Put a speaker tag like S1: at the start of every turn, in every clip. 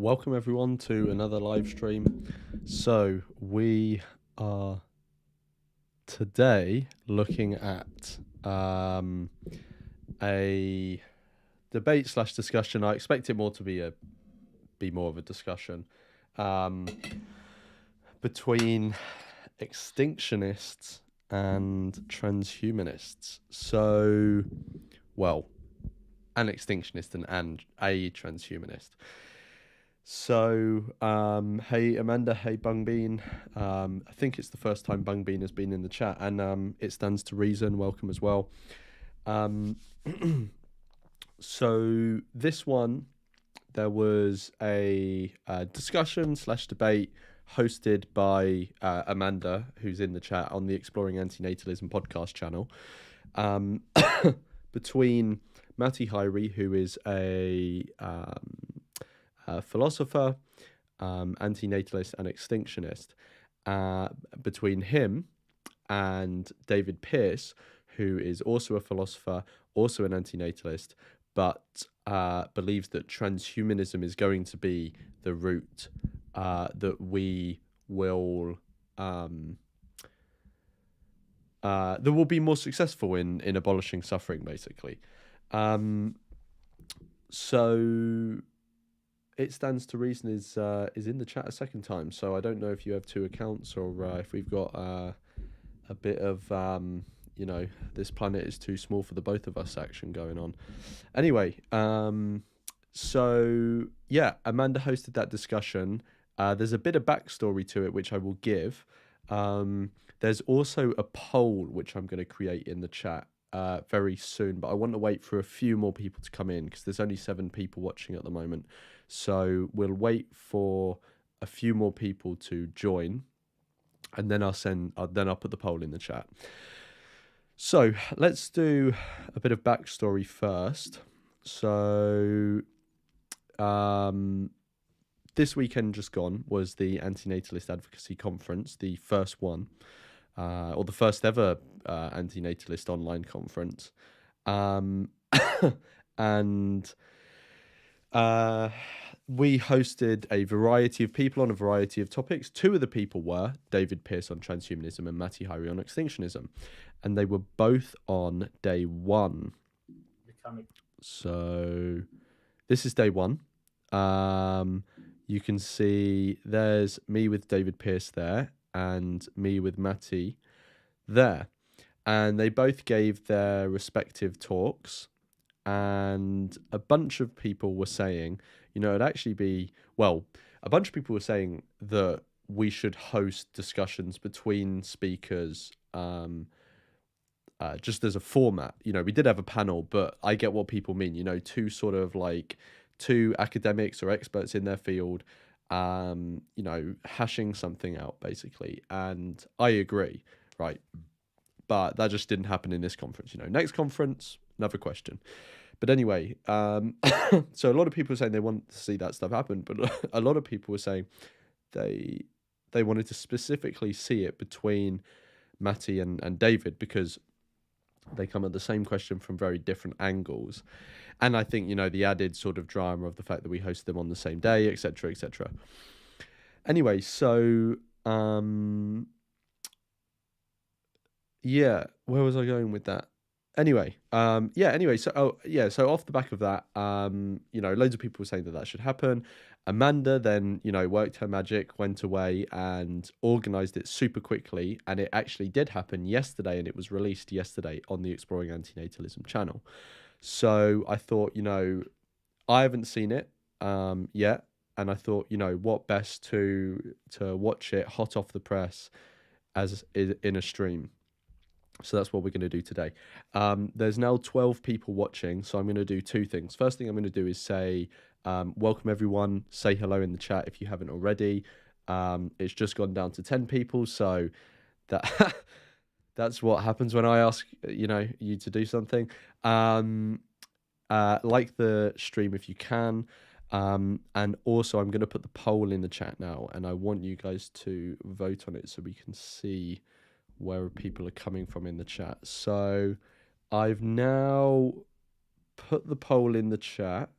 S1: welcome everyone to another live stream. So we are today looking at a debate slash discussion. I expect it more to be more of a discussion between extinctionists and transhumanists. So, well, an extinctionist and a transhumanist. So, hey Amanda, hey Bungbean. I think it's the first time Bungbean has been in the chat, and it stands to reason. Welcome as well. So this one, there was a discussion slash debate hosted by Amanda, who's in the chat on the Exploring Antinatalism podcast channel, between Matti Hairi, who is a philosopher, antinatalist and extinctionist, between him and David Pearce, who is also a philosopher, also an antinatalist, but believes that transhumanism is going to be the route that we will that will be more successful in abolishing suffering, basically. So it stands to reason is in the chat a second time. So I don't know if you have two accounts or if we've got a bit of this planet is too small for the both of us action going on. Anyway, so yeah, Amanda hosted that discussion. There's a bit of backstory to it which I will give. There's also a poll which I'm going to create in the chat very soon, but I want to wait for a few more people to come in because there's only 7 people watching at the moment. So we'll wait for a few more people to join, and then I'll put the poll in the chat. So let's do a bit of backstory first. So this weekend just gone was the Antinatalist Advocacy Conference, the first one, or the first ever antinatalist online conference. And we hosted a variety of people on a variety of topics. 2 of the people were David Pearce on transhumanism and Matti Hairi on extinctionism. And they were both on day 1. So this is day 1. You can see there's me with David Pearce there and me with Matti there. And they both gave their respective talks. And a bunch of people were saying, it'd actually be, a bunch of people were saying that we should host discussions between speakers just as a format. We did have a panel, but I get what people mean, 2 sort of like 2 academics or experts in their field, hashing something out basically. And I agree, right? But that just didn't happen in this conference. Next conference, another question. But anyway, so a lot of people were saying they want to see that stuff happen, but a lot of people were saying they wanted to specifically see it between Matti and David because they come at the same question from very different angles. And I think, the added sort of drama of the fact that we hosted them on the same day, etc., etc. Anyway, so yeah, where was I going with that? Anyway, so off the back of that, loads of people were saying that should happen. Amanda then, worked her magic, went away and organized it super quickly, and it actually did happen yesterday, and it was released yesterday on the Exploring Antinatalism channel. So I thought, I haven't seen it yet, and I thought, what best to watch it hot off the press as in a stream. So that's what we're going to do today. There's now 12 people watching, so I'm going to do 2 things. First thing I'm going to do is say, welcome everyone, say hello in the chat if you haven't already. It's just gone down to 10 people, so that's what happens when I ask, you to do something. Like the stream if you can. And also I'm going to put the poll in the chat now, and I want you guys to vote on it so we can see where people are coming from in the chat. So I've now put the poll in the chat.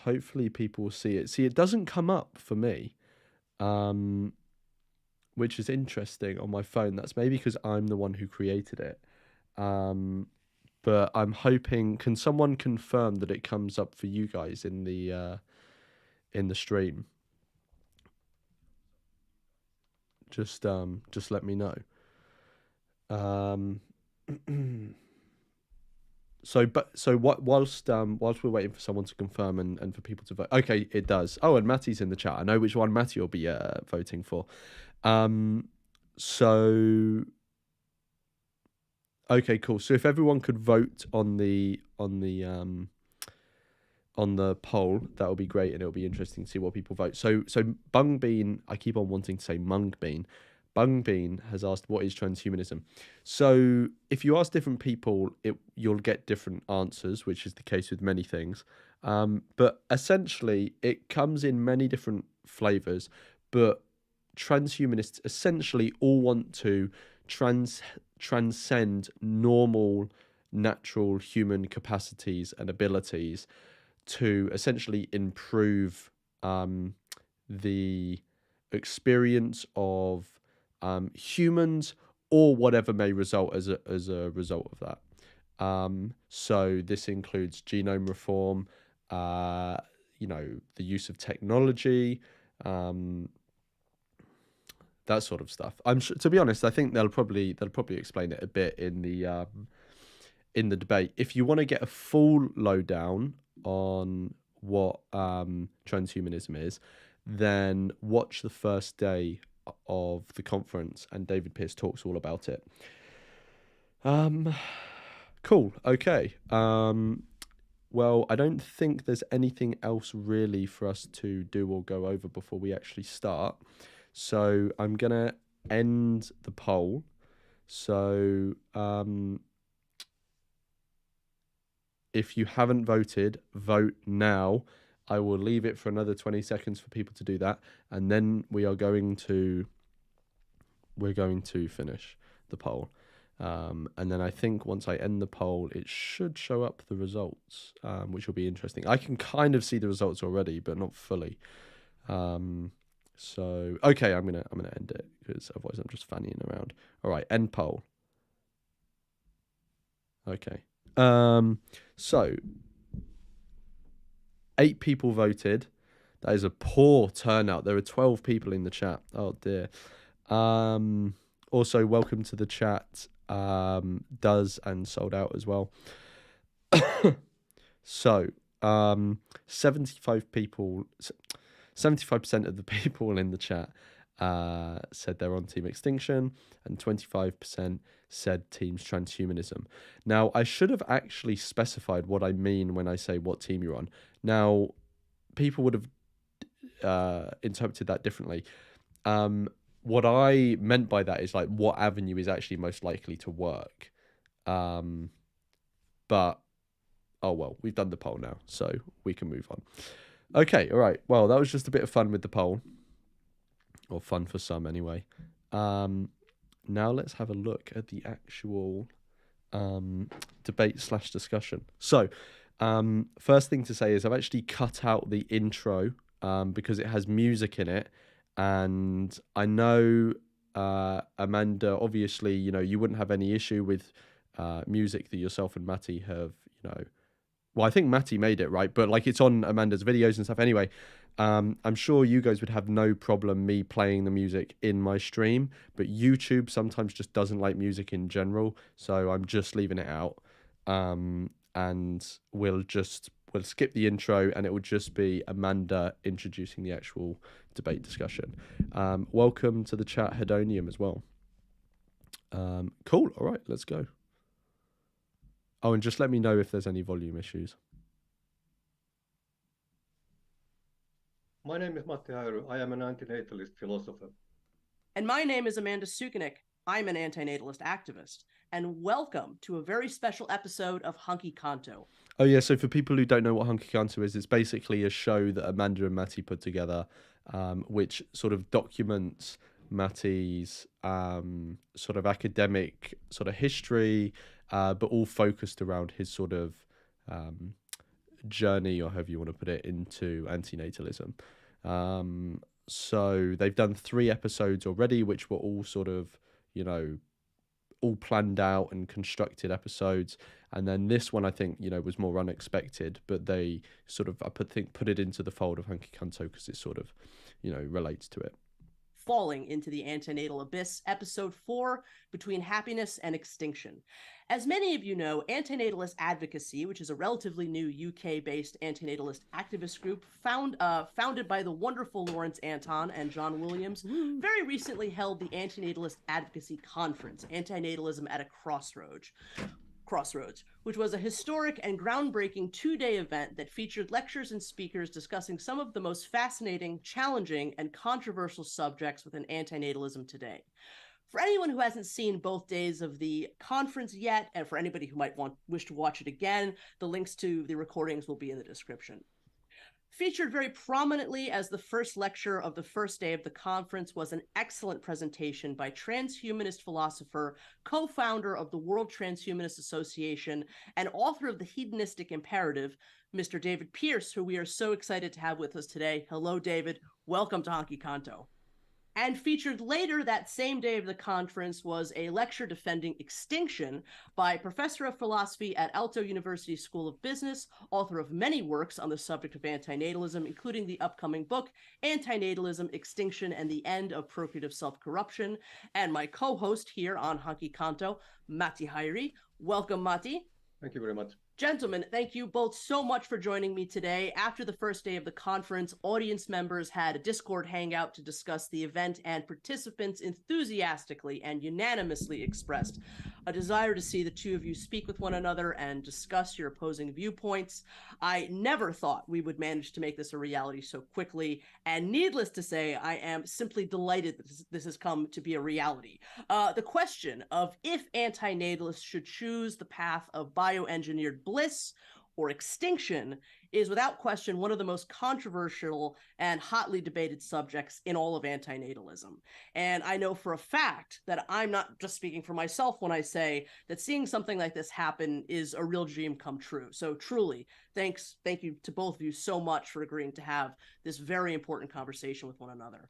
S1: hopefully people will see it. See, it doesn't come up for me, which is interesting on my phone. That's maybe because I'm the one who created it. But I'm hoping, can someone confirm that it comes up for you guys in the stream? Just let me know. Whilst we're waiting for someone to confirm and for people to vote. Okay, it does. Oh, and Matty's in the chat. I know which one Matty will be voting for. So okay, cool. So if everyone could vote on the poll, that would be great, and it'll be interesting to see what people vote. So Bung Bean, I keep on wanting to say Mung Bean. Bung Bean has asked, what is transhumanism? So if you ask different people, you'll get different answers, which is the case with many things. But essentially, it comes in many different flavors. But transhumanists essentially all want to transcend normal, natural human capacities and abilities to essentially improve the experience of humans, or whatever may result as a result of that. So this includes genome reform, the use of technology, that sort of stuff. To be honest, I think they'll probably explain it a bit in the debate. If you want to get a full lowdown on what transhumanism is, then watch the first day of the conference, and David Pearce talks all about it. Cool. Okay. Well, I don't think there's anything else really for us to do or go over before we actually start. So I'm gonna end the poll. So if you haven't voted, vote now. I will leave it for another 20 seconds for people to do that, and then we're going to finish the poll. And then I think once I end the poll, it should show up the results, which will be interesting. I can kind of see the results already, but not fully. So okay, I'm gonna end it, because otherwise I'm just fannying around. All right, end poll. Okay. So 8 people voted. That is a poor turnout. There are 12 people in the chat. Oh dear. Also, welcome to the chat. Does and sold out as well. So 75% of the people in the chat said they're on Team Extinction, and 25% said Team's Transhumanism. Now, I should have actually specified what I mean when I say what team you're on. Now, people would have interpreted that differently. What I meant by that is like what avenue is actually most likely to work. But oh well, we've done the poll now, so we can move on. Okay, all right. Well, that was just a bit of fun with the poll, or fun for some anyway. Now let's have a look at the actual debate/discussion. So, first thing to say is I've actually cut out the intro because it has music in it, and I know Amanda, obviously, you wouldn't have any issue with music that yourself and Matty have, well, I think Matty made it, right? But like, it's on Amanda's videos and stuff anyway. I'm sure you guys would have no problem me playing the music in my stream, but YouTube sometimes just doesn't like music in general, so I'm just leaving it out. And we'll skip the intro, and it will just be Amanda introducing the actual debate discussion. Welcome to the chat, Hedonium, as well. Cool. All right, let's go. Oh, and just let me know if there's any volume issues.
S2: My name is Matti Häyry. I am an antinatalist philosopher.
S3: And my name is Amanda Sukanik. I'm an antinatalist activist. And welcome to a very special episode of Hunky Kanto.
S1: Oh, yeah, so for people who don't know what Hunky Kanto is, it's basically a show that Amanda and Matty put together, which sort of documents Matty's sort of academic sort of history, but all focused around his sort of journey, or however you want to put it, into antinatalism. So they've done 3 episodes already, which were all sort of, you know, all planned out and constructed episodes. And then this one, I think, you know, was more unexpected, but they sort of, put it into the fold of Hunky Kanto because it sort of, you know, relates to it.
S3: Falling into the Antinatal Abyss, Episode 4, Between Happiness and Extinction. As many of you know, Antinatalist Advocacy, which is a relatively new UK-based antinatalist activist group founded by the wonderful Lawrence Anton and John Williams, very recently held the Antinatalist Advocacy Conference, Antinatalism at a Crossroads, which was a historic and groundbreaking 2-day event that featured lectures and speakers discussing some of the most fascinating, challenging, and controversial subjects within antinatalism today. For anyone who hasn't seen both days of the conference yet, and for anybody who might wish to watch it again, the links to the recordings will be in the description. Featured very prominently as the first lecture of the first day of the conference was an excellent presentation by transhumanist philosopher, co-founder of the World Transhumanist Association, and author of The Hedonistic Imperative, Mr. David Pierce, who we are so excited to have with us today. Hello, David. Welcome to Hunky Kanto. And featured later that same day of the conference was a lecture defending Extinction by Professor of Philosophy at Aalto University School of Business, author of many works on the subject of antinatalism, including the upcoming book, Antinatalism, Extinction, and the End of Procreative Self-Corruption, and my co-host here on Hunky Kanto, Matti Häyry. Welcome, Matti.
S2: Thank you very much.
S3: Gentlemen, thank you both so much for joining me today. After the first day of the conference, audience members had a Discord hangout to discuss the event, and participants enthusiastically and unanimously expressed a desire to see the two of you speak with one another and discuss your opposing viewpoints. I never thought we would manage to make this a reality so quickly, and needless to say, I am simply delighted that this has come to be a reality. The question of if antinatalists should choose the path of bioengineered bliss or extinction is without question one of the most controversial and hotly debated subjects in all of antinatalism. And I know for a fact that I'm not just speaking for myself when I say that seeing something like this happen is a real dream come true. So truly, thank you to both of you so much for agreeing to have this very important conversation with one another.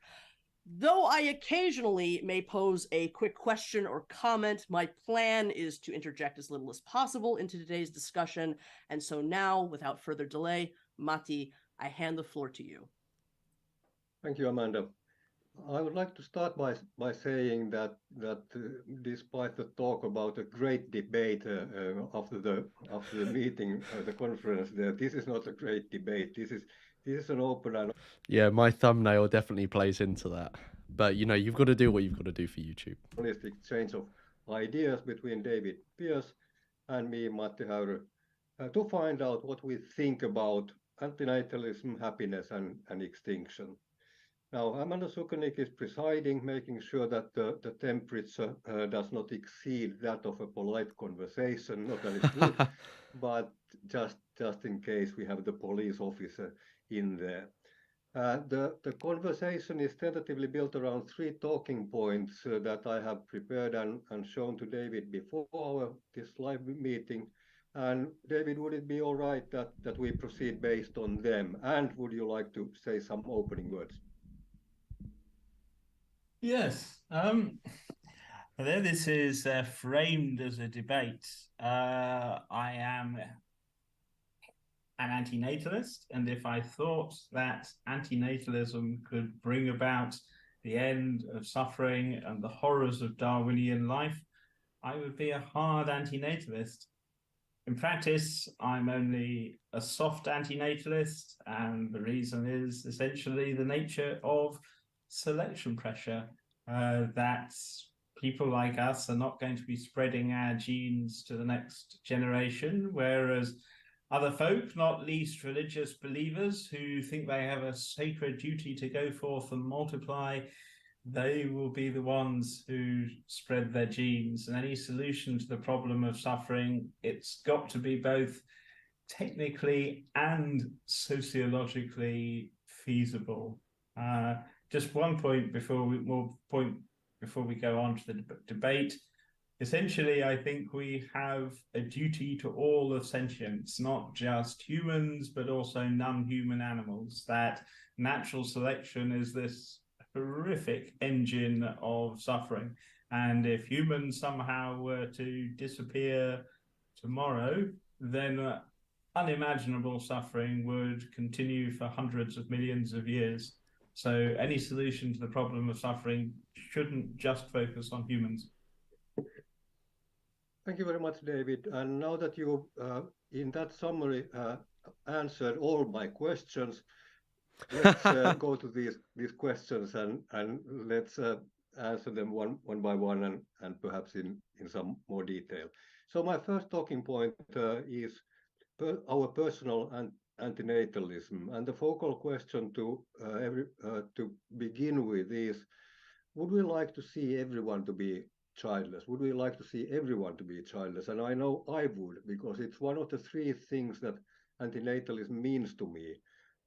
S3: Though I occasionally may pose a quick question or comment, my plan is to interject as little as possible into today's discussion. And so now, without further delay, Matti, I hand the floor to you.
S2: Thank you, Amanda. I would like to start by saying that despite the talk about a great debate after the meeting, the conference there, this is not a great debate. This is an open and
S1: Yeah, my thumbnail definitely plays into that. But, you know, you've got to do what you've got to do for YouTube.
S2: honest exchange of ideas between David Pierce and me, Matti Häyry, to find out what we think about antinatalism, happiness, and extinction. Now, Amanda Sukenik is presiding, making sure that the temperature does not exceed that of a polite conversation, not that it's good, but just in case we have the police officer in there. The conversation is tentatively built around 3 talking points that I have prepared and shown to David before this live meeting. And David, would it be all right that we proceed based on them? And would you like to say some opening words?
S4: Yes. Although this is framed as a debate, I am an antinatalist, and if I thought that antinatalism could bring about the end of suffering and the horrors of Darwinian life, I would be a hard antinatalist. In practice, I'm only a soft antinatalist, and the reason is essentially the nature of selection pressure, that people like us are not going to be spreading our genes to the next generation, whereas other folk, not least religious believers who think they have a sacred duty to go forth and multiply, they will be the ones who spread their genes. And any solution to the problem of suffering, it's got to be both technically and sociologically feasible. Just one point before we go on to the debate. essentially, I think we have a duty to all of sentience, not just humans, but also non-human animals, that natural selection is this horrific engine of suffering. And if humans somehow were to disappear tomorrow, then unimaginable suffering would continue for hundreds of millions of years. So any solution to the problem of suffering shouldn't just focus on humans.
S2: Thank you very much, David. And now that you, in that summary, answered all my questions, let's go to these questions and let's answer them one by one and perhaps in some more detail. So my first talking point is our personal antinatalism, and the focal question to begin with is: would we like to see everyone to be childless? Would we like to see everyone to be childless? And I know I would, because it's one of the three things that antinatalism means to me.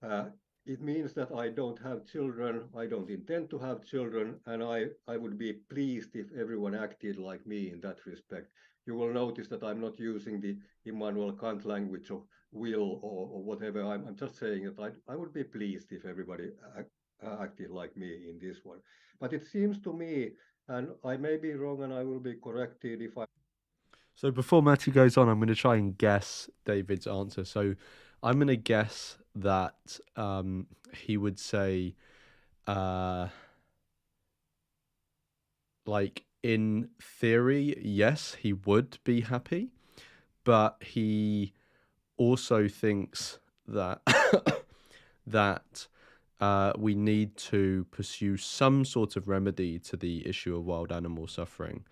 S2: Uh, it means that I don't have children, I don't intend to have children, and I would be pleased if everyone acted like me in that respect. You will notice that I'm not using the Immanuel Kant language of will or whatever. I'm just saying that I would be pleased if everybody acted like me in this one. But it seems to me, and I may be wrong and I will be corrected if I.
S1: So before Matty goes on, I'm going to try and guess David's answer. So I'm going to guess that he would say, like, in theory, yes, he would be happy, but he also thinks that that we need to pursue some sort of remedy to the issue of wild animal suffering,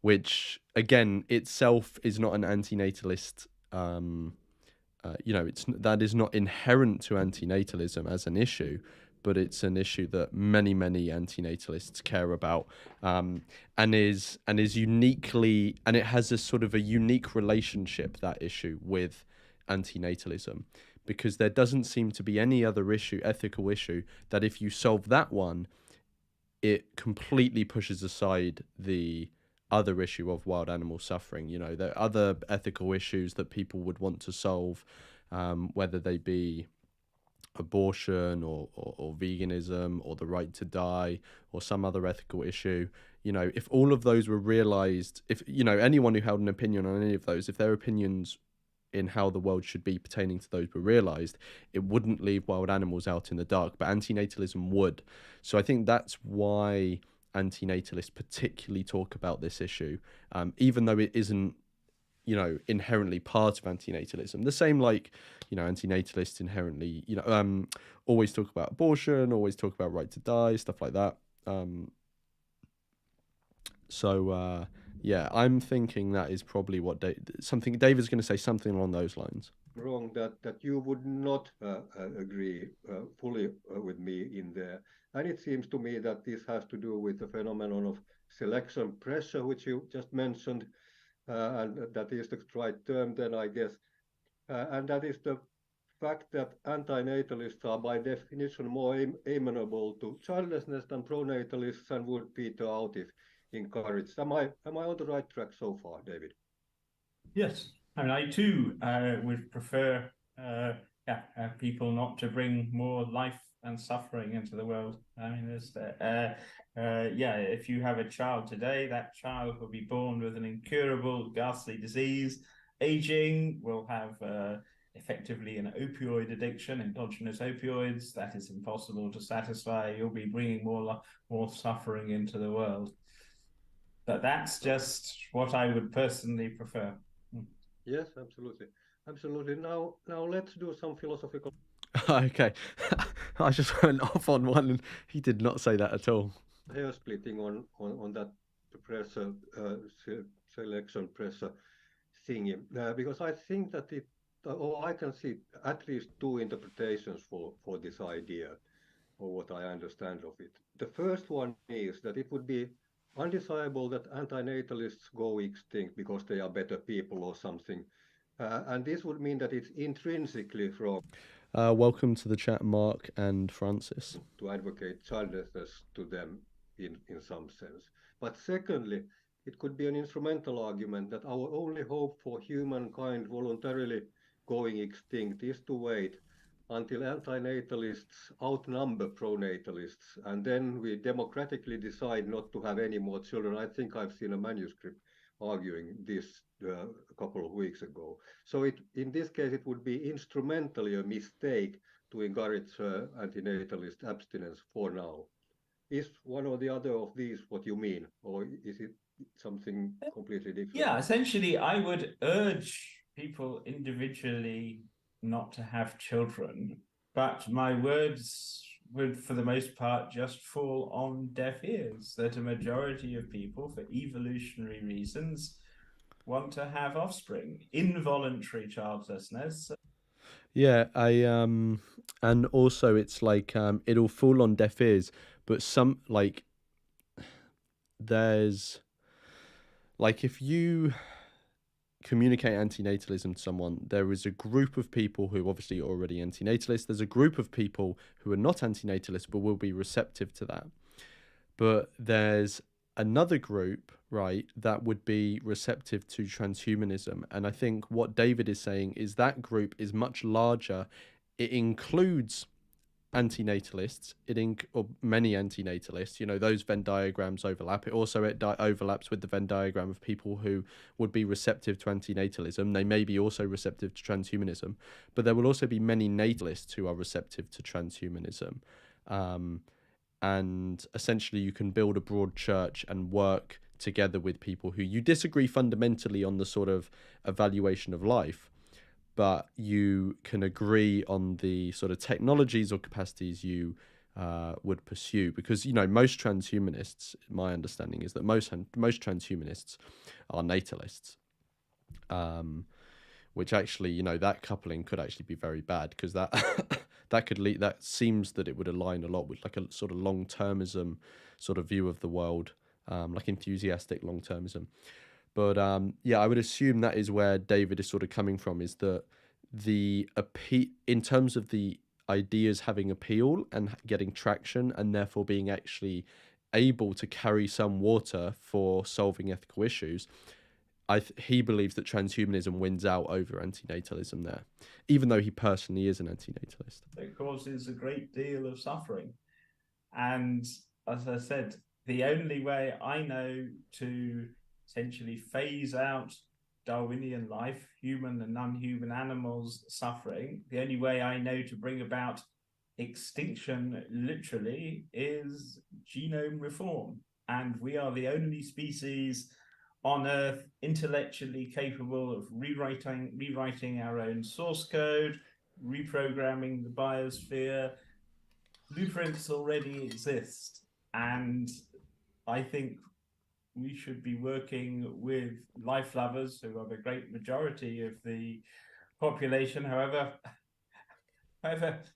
S1: which again itself is not an antinatalist. That is not inherent to antinatalism as an issue, but it's an issue that many antinatalists care about, and is uniquely, and it has a sort of a unique relationship, that issue, with antinatalism, because there doesn't seem to be any other ethical issue, that if you solve that one, it completely pushes aside the other issue of wild animal suffering. There are other ethical issues that people would want to solve, whether they be abortion or veganism or the right to die or some other ethical issue. If all of those were realized, if anyone who held an opinion on any of those, if their opinions in how the world should be pertaining to those were realized, it wouldn't leave wild animals out in the dark, but antinatalism would. So I think that's why antinatalists particularly talk about this issue, even though it isn't inherently part of antinatalism. The same, like, antinatalists inherently, always talk about abortion, always talk about right to die, stuff like that. Yeah, I'm thinking that is probably what David's going to say, something along those lines.
S2: Wrong that you would not agree fully with me in there. And it seems to me that this has to do with the phenomenon of selection pressure, which you just mentioned, and that is the right term then, I guess. And that is the fact that antinatalists are by definition more amenable to childlessness than pronatalists and would peter out if encouraged. Am I on the right track so far, David?
S4: Yes, I mean, I too would prefer people not to bring more life and suffering into the world. I mean, if you have a child today, that child will be born with an incurable, ghastly disease. Aging will have effectively an opioid addiction, endogenous opioids. That is impossible to satisfy. You'll be bringing more suffering into the world. But that's just what I would personally prefer.
S2: Yes, absolutely. Now let's do some philosophical.
S1: Okay, I just went off on one, and he did not say that at all.
S2: Hair splitting on that pressure selection pressure thingy, because I think that I can see at least two interpretations for this idea, or what I understand of it. The first one is that it would be undesirable that antinatalists go extinct because they are better people or something. And this would mean that it's intrinsically wrong.
S1: Welcome to the chat, Mark and Francis.
S2: To advocate childlessness to them in some sense. But secondly, it could be an instrumental argument that our only hope for humankind voluntarily going extinct is to wait until antinatalists outnumber pronatalists, and then we democratically decide not to have any more children. I think I've seen a manuscript arguing this a couple of weeks ago. So in this case, it would be instrumentally a mistake to encourage antinatalist abstinence for now. Is one or the other of these what you mean, or is it something completely different?
S4: Yeah, essentially, I would urge people individually not to have children, but my words would, for the most part, just fall on deaf ears, that a majority of people, for evolutionary reasons, want to have offspring, involuntary childlessness.
S1: Yeah, and also it's like it'll fall on deaf ears, but some like there's like if you communicate antinatalism to someone, there is a group of people who obviously are already antinatalist. There's a group of people who are not antinatalist but will be receptive to that. But there's another group, right, that would be receptive to transhumanism. And I think what David is saying is that group is much larger. It includes antinatalists, or many antinatalists. You know, those Venn diagrams overlap. It also overlaps with the Venn diagram of people who would be receptive to antinatalism. They may be also receptive to transhumanism, but there will also be many natalists who are receptive to transhumanism. And essentially you can build a broad church and work together with people who you disagree fundamentally on the sort of evaluation of life, but you can agree on the sort of technologies or capacities you would pursue. Because, you know, most transhumanists, my understanding is that most transhumanists are natalists, which actually, you know, that coupling could actually be very bad, because that that seems that it would align a lot with like a sort of long-termism sort of view of the world, like enthusiastic long-termism. But yeah, I would assume that is where David is sort of coming from, is that in terms of the ideas having appeal and getting traction, and therefore being actually able to carry some water for solving ethical issues, he believes that transhumanism wins out over antinatalism there, even though he personally is an antinatalist.
S4: It causes a great deal of suffering. And as I said, the only way I know to essentially phase out Darwinian life, human and non-human animals suffering, the only way I know to bring about extinction literally is genome reform. And we are the only species on Earth intellectually capable of rewriting our own source code, reprogramming the biosphere. Blueprints already exist, and I think we should be working with life lovers, who are the great majority of the population. However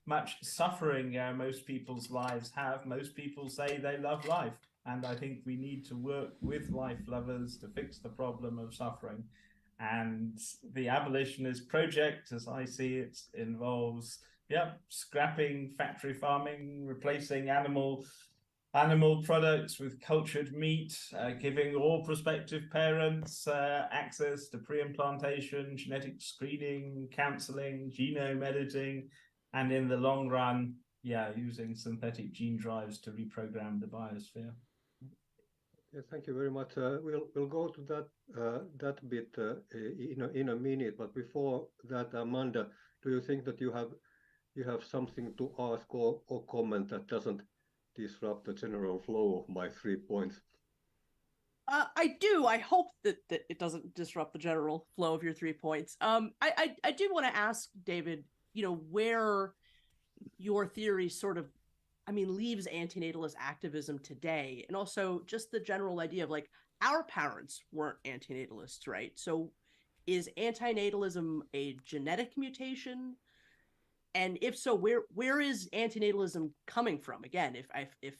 S4: much suffering most people's lives have, most people say they love life. And I think we need to work with life lovers to fix the problem of suffering. And the abolitionist project, as I see it, involves scrapping factory farming, replacing animal products with cultured meat, giving all prospective parents access to pre-implantation, genetic screening, counseling, genome editing, and in the long run, using synthetic gene drives to reprogram the biosphere.
S2: Yes, thank you very much. We'll go to that bit in a minute. But before that, Amanda, do you think that you have something to ask or comment that doesn't disrupt the general flow of my 3 points?
S3: I do. I hope that it doesn't disrupt the general flow of your 3 points. I do want to ask David, you know, where your theory sort of, I mean, leaves antinatalist activism today, and also just the general idea of like, our parents weren't antinatalists, right? So is antinatalism a genetic mutation? And if so, where is antinatalism coming from? Again, if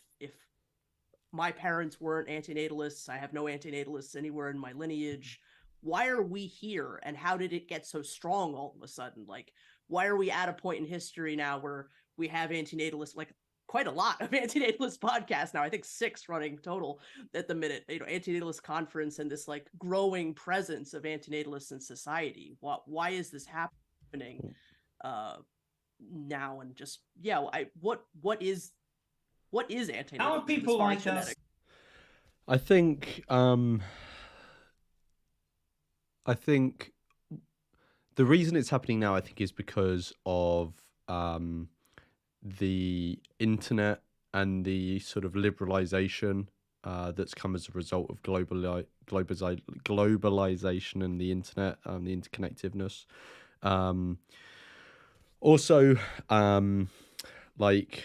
S3: my parents weren't antinatalists, I have no antinatalists anywhere in my lineage, why are we here, and how did it get so strong all of a sudden? Like, why are we at a point in history now where we have antinatalists? Like, quite a lot of antinatalist podcasts now. I think 6 running total at the minute. Antinatalist conference and this like growing presence of antinatalists in society. Why is this happening now? And just what is antinatalism?
S4: How are people like us?
S1: I think the reason it's happening now, I think, is because of the internet and the sort of liberalization that's come as a result of globalization and the internet and the interconnectedness. Also, like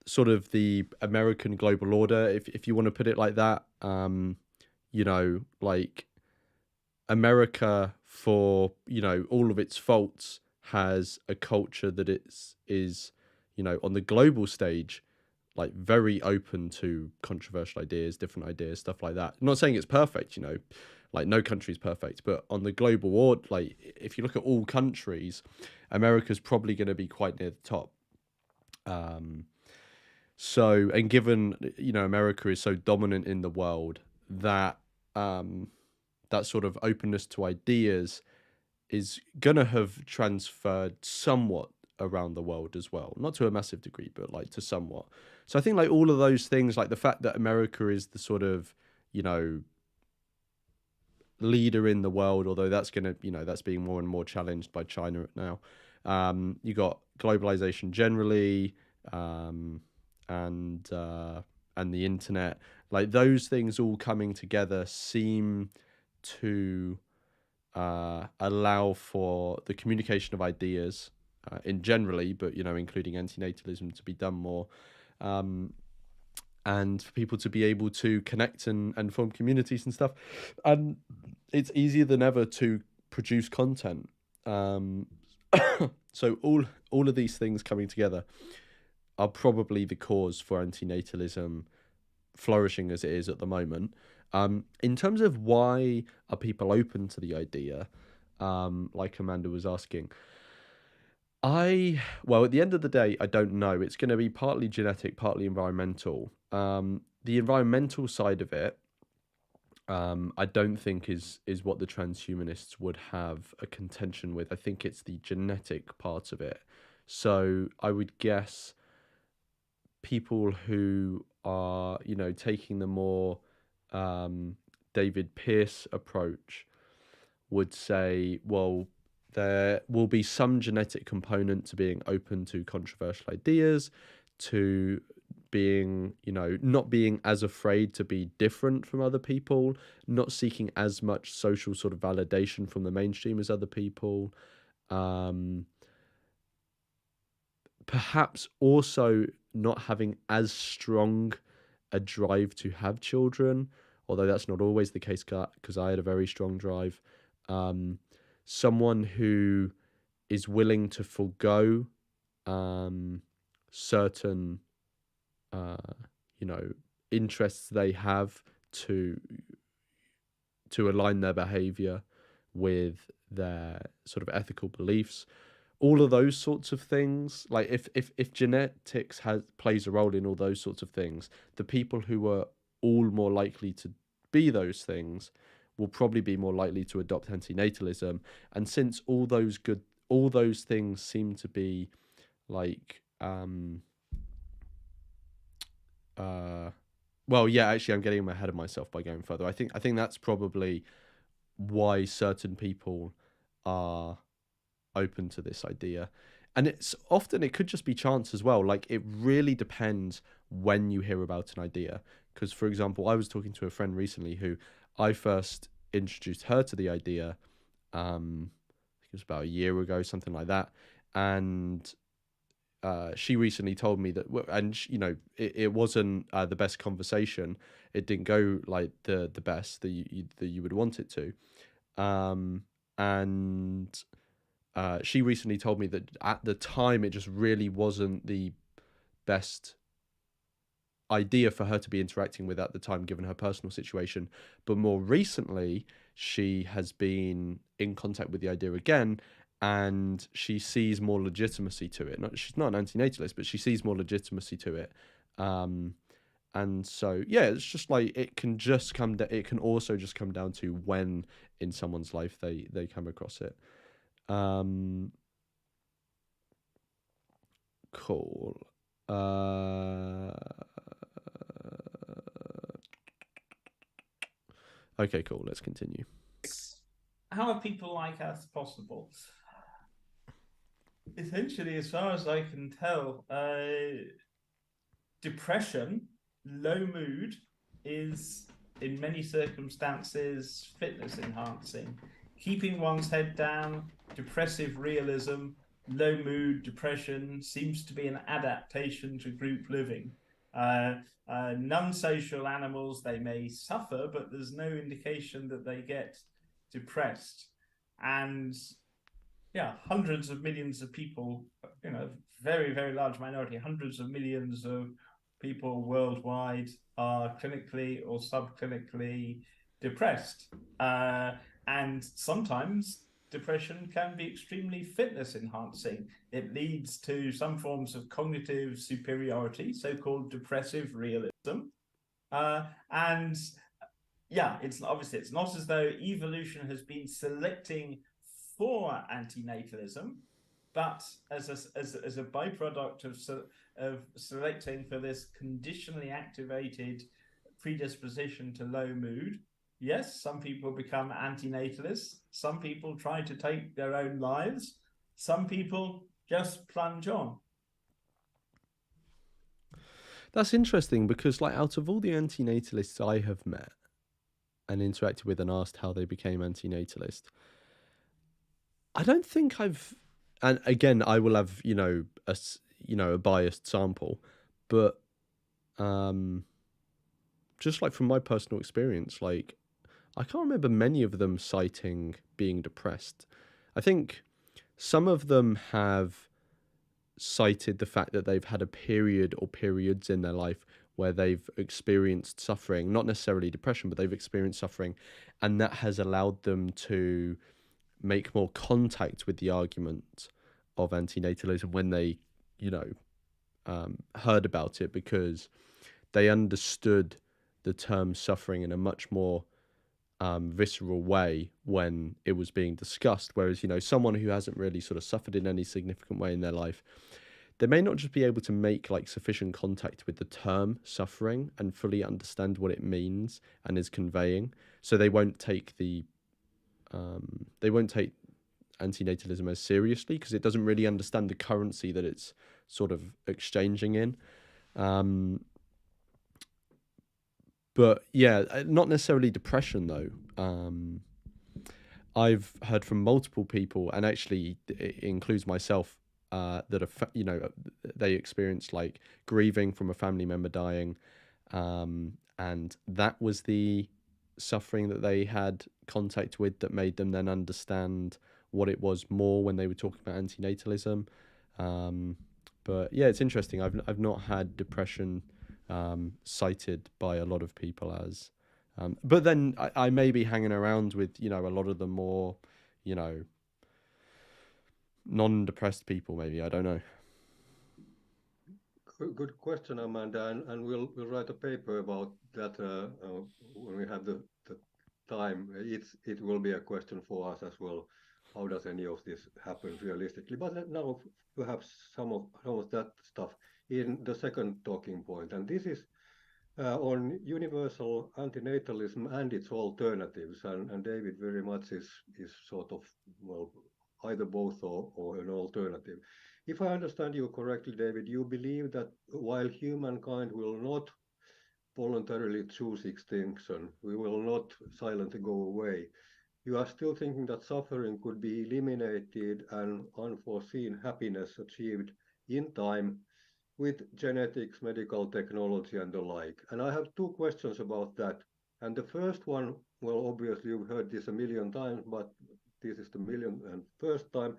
S1: sort of the American global order, if you want to put it like that. Like America, for all of its faults, has a culture that is on the global stage, like very open to controversial ideas, different ideas, stuff like that. I'm not saying it's perfect, like no country is perfect, but on the global order, like if you look at all countries, America's probably going to be quite near the top. So, and given America is so dominant in the world, that that sort of openness to ideas is gonna have transferred somewhat around the world as well, not to a massive degree, but like to somewhat. So I think like all of those things, like the fact that America is the sort of leader in the world, although that's gonna that's being more and more challenged by China now. You got globalization generally, and the internet, like those things all coming together seem to allow for the communication of ideas in generally, but including antinatalism, to be done more, and for people to be able to connect and form communities and stuff. And it's easier than ever to produce content. So all of these things coming together are probably the cause for antinatalism flourishing as it is at the moment. In terms of why are people open to the idea, like Amanda was asking, well, at the end of the day, I don't know. It's going to be partly genetic, partly environmental. The environmental side of it, I don't think is what the transhumanists would have a contention with. I think it's the genetic part of it. So I would guess people who are, taking the more David Pearce approach would say, well, there will be some genetic component to being open to controversial ideas, to being, not being as afraid to be different from other people, not seeking as much social sort of validation from the mainstream as other people. Perhaps also not having as strong a drive to have children, although that's not always the case because I had a very strong drive. Someone who is willing to forego certain interests they have to align their behavior with their sort of ethical beliefs. All of those sorts of things, like if genetics plays a role in all those sorts of things, the people who are all more likely to be those things will probably be more likely to adopt antinatalism. And since all those things seem to be like well, yeah, actually I'm getting ahead of myself by going further. I think that's probably why certain people are open to this idea. And it could just be chance as well. Like it really depends when you hear about an idea. Because, for example, I was talking to a friend recently who I first introduced her to the idea, I think it was about a year ago, something like that. And she recently told me that, and it wasn't the best conversation. It didn't go like the best that you would want it to. And she recently told me that at the time it just really wasn't the best idea for her to be interacting with at the time, given her personal situation. But more recently, she has been in contact with the idea again, and she sees more legitimacy to it. She's not an antinatalist, but she sees more legitimacy to it. And so, yeah, it's just like it can just come. It can also just come down to when in someone's life they come across it. Cool. Okay, cool. Let's continue.
S4: How are people like us possible? Essentially, as far as I can tell, depression, low mood, is in many circumstances fitness enhancing. Keeping one's head down, depressive realism, low mood, depression seems to be an adaptation to group living. Non-social animals, they may suffer, but there's no indication that they get depressed. And yeah, hundreds of millions of people, very, very large minority, hundreds of millions of people worldwide are clinically or subclinically depressed. And sometimes depression can be extremely fitness enhancing. It leads to some forms of cognitive superiority, so-called depressive realism. And yeah, it's not as though evolution has been selecting for antinatalism, but as a byproduct of selecting for this conditionally activated predisposition to low mood. Yes, some people become antinatalists. Some people try to take their own lives. Some people just plunge on.
S1: That's interesting because, like, out of all the antinatalists I have met and interacted with and asked how they became antinatalist, I don't think I've, and again, I will have, a biased sample, but just like from my personal experience, like, I can't remember many of them citing being depressed. I think some of them have cited the fact that they've had a period or periods in their life where they've experienced suffering, not necessarily depression, but they've experienced suffering, and that has allowed them to make more contact with the argument of antinatalism when they, heard about it, because they understood the term suffering in a much more visceral way when it was being discussed. Whereas, someone who hasn't really sort of suffered in any significant way in their life, they may not just be able to make like sufficient contact with the term suffering and fully understand what it means and is conveying. So they won't take antinatalism as seriously because it doesn't really understand the currency that it's sort of exchanging in. But yeah, not necessarily depression though. I've heard from multiple people, and actually it includes myself, that are, they experienced like grieving from a family member dying, and that was the suffering that they had contact with that made them then understand what it was more when they were talking about antinatalism. But yeah, it's interesting. I've not had depression cited by a lot of people as, but then I may be hanging around with a lot of the more non-depressed people. Maybe, I don't know.
S2: Good question, Amanda, and we'll write a paper about that when we have the time. It will be a question for us as well. How does any of this happen realistically? But now perhaps some of that stuff in the second talking point, and this is on universal antinatalism and its alternatives. And David very much is sort of, well, either both or an alternative. If I understand you correctly, David, you believe that while humankind will not voluntarily choose extinction, we will not silently go away, you are still thinking that suffering could be eliminated and unforeseen happiness achieved in time with genetics, medical technology, and the like. And I have two questions about that. And the first one, well, obviously you've heard this a million times, but this is the million and first time,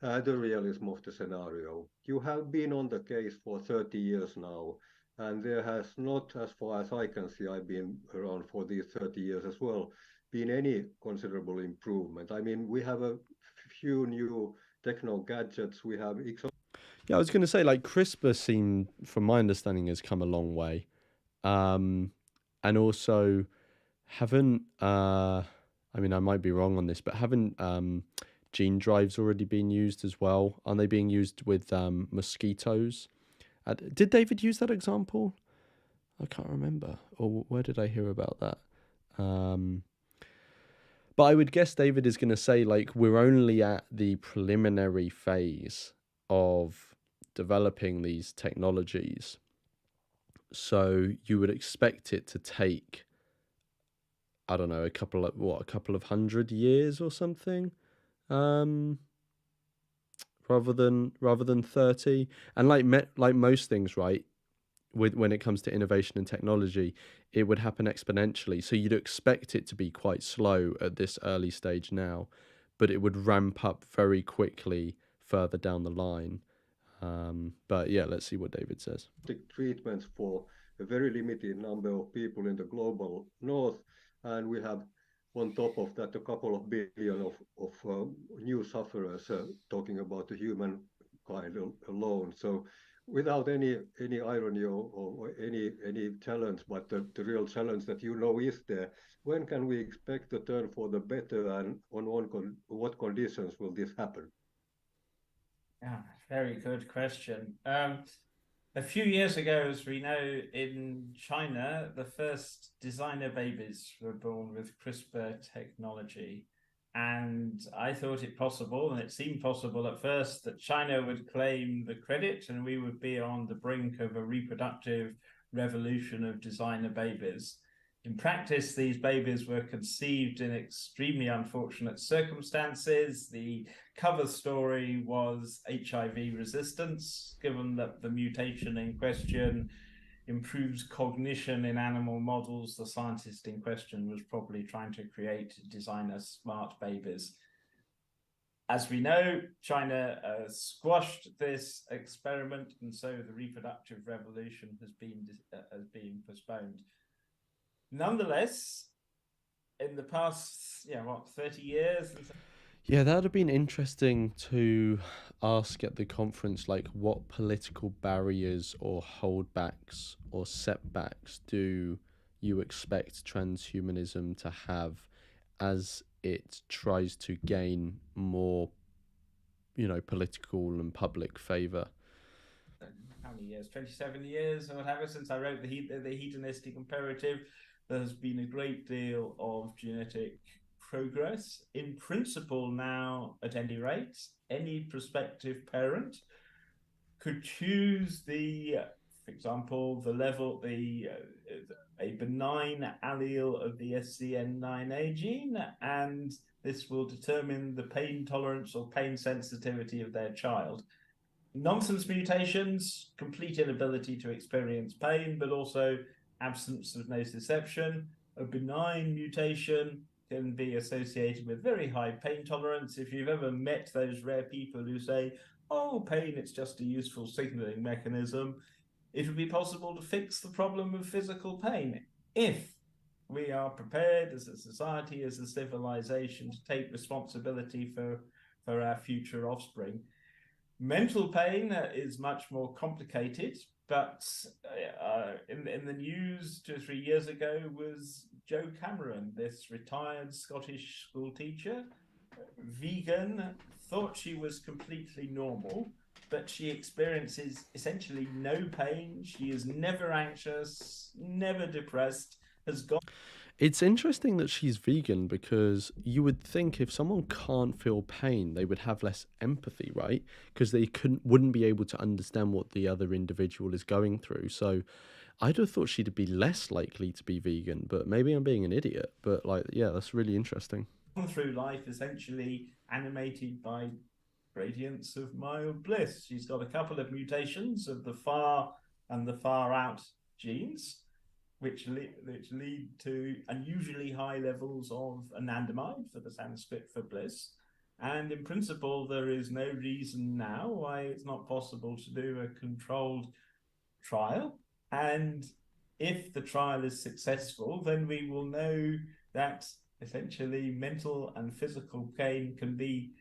S2: the realism of the scenario. You have been on the case for 30 years now, and there has not, as far as I can see, I've been around for these 30 years as well, been any considerable improvement. I mean, we have a few new techno gadgets. We have
S1: Yeah, I was going to say, like, CRISPR seemed, from my understanding, has come a long way. And also, haven't, I mean, I might be wrong on this, but haven't gene drives already been used as well? Aren't they being used with mosquitoes? Did David use that example? I can't remember. Or where did I hear about that? But I would guess David is going to say, like, we're only at the preliminary phase of developing these technologies. So you would expect it to take, I don't know, a couple of 100 years or something, rather than 30. And like most things, right? When it comes to innovation and technology, it would happen exponentially. So you'd expect it to be quite slow at this early stage now, but it would ramp up very quickly further down the line. But yeah, let's see what David says.
S2: treatments for a very limited number of people in the global north, and we have on top of that a couple of billion of new sufferers, talking about the human kind alone. So without any irony or any challenge, but the real challenge that is there, when can we expect a turn for the better, and on what conditions will this happen?
S4: Yeah, very good question. A few years ago, as we know, in China, the first designer babies were born with CRISPR technology. And I thought it possible, and it seemed possible at first, that China would claim the credit and we would be on the brink of a reproductive revolution of designer babies. In practice, these babies were conceived in extremely unfortunate circumstances. The cover story was HIV resistance, given that the mutation in question improves cognition in animal models. The scientist in question was probably trying to create designer smart babies. As we know, China squashed this experiment, and so the reproductive revolution has been postponed. Nonetheless, in the past, 30 years?
S1: Yeah, that would have been interesting to ask at the conference, like, what political barriers or holdbacks or setbacks do you expect transhumanism to have as it tries to gain more, political and public favor?
S4: How many years? 27 years or whatever since I wrote the hedonistic imperative. There's been a great deal of genetic progress. In principle now, at any rate, any prospective parent could choose for example, the level, a benign allele of the SCN9A gene, and this will determine the pain tolerance or pain sensitivity of their child. Nonsense mutations, complete inability to experience pain, but also absence of nociception. A benign mutation can be associated with very high pain tolerance. If you've ever met those rare people who say, oh, pain, it's just a useful signaling mechanism, it would be possible to fix the problem of physical pain if we are prepared as a society, as a civilization, to take responsibility for our future offspring. Mental pain is much more complicated, but in the news 2 or 3 years ago was Joe Cameron, this retired Scottish school teacher, vegan, thought she was completely normal, but she experiences essentially no pain. She is never anxious, never depressed, has got...
S1: It's interesting that she's vegan, because you would think if someone can't feel pain, they would have less empathy, right? Because they wouldn't be able to understand what the other individual is going through. So I'd have thought she'd be less likely to be vegan, but maybe I'm being an idiot. But that's really interesting.
S4: Through life essentially animated by gradients of mild bliss. She's got a couple of mutations of the far and the far out genes, which lead to unusually high levels of anandamide, for the Sanskrit for bliss. And in principle, there is no reason now why it's not possible to do a controlled trial. And if the trial is successful, then we will know that essentially mental and physical pain can be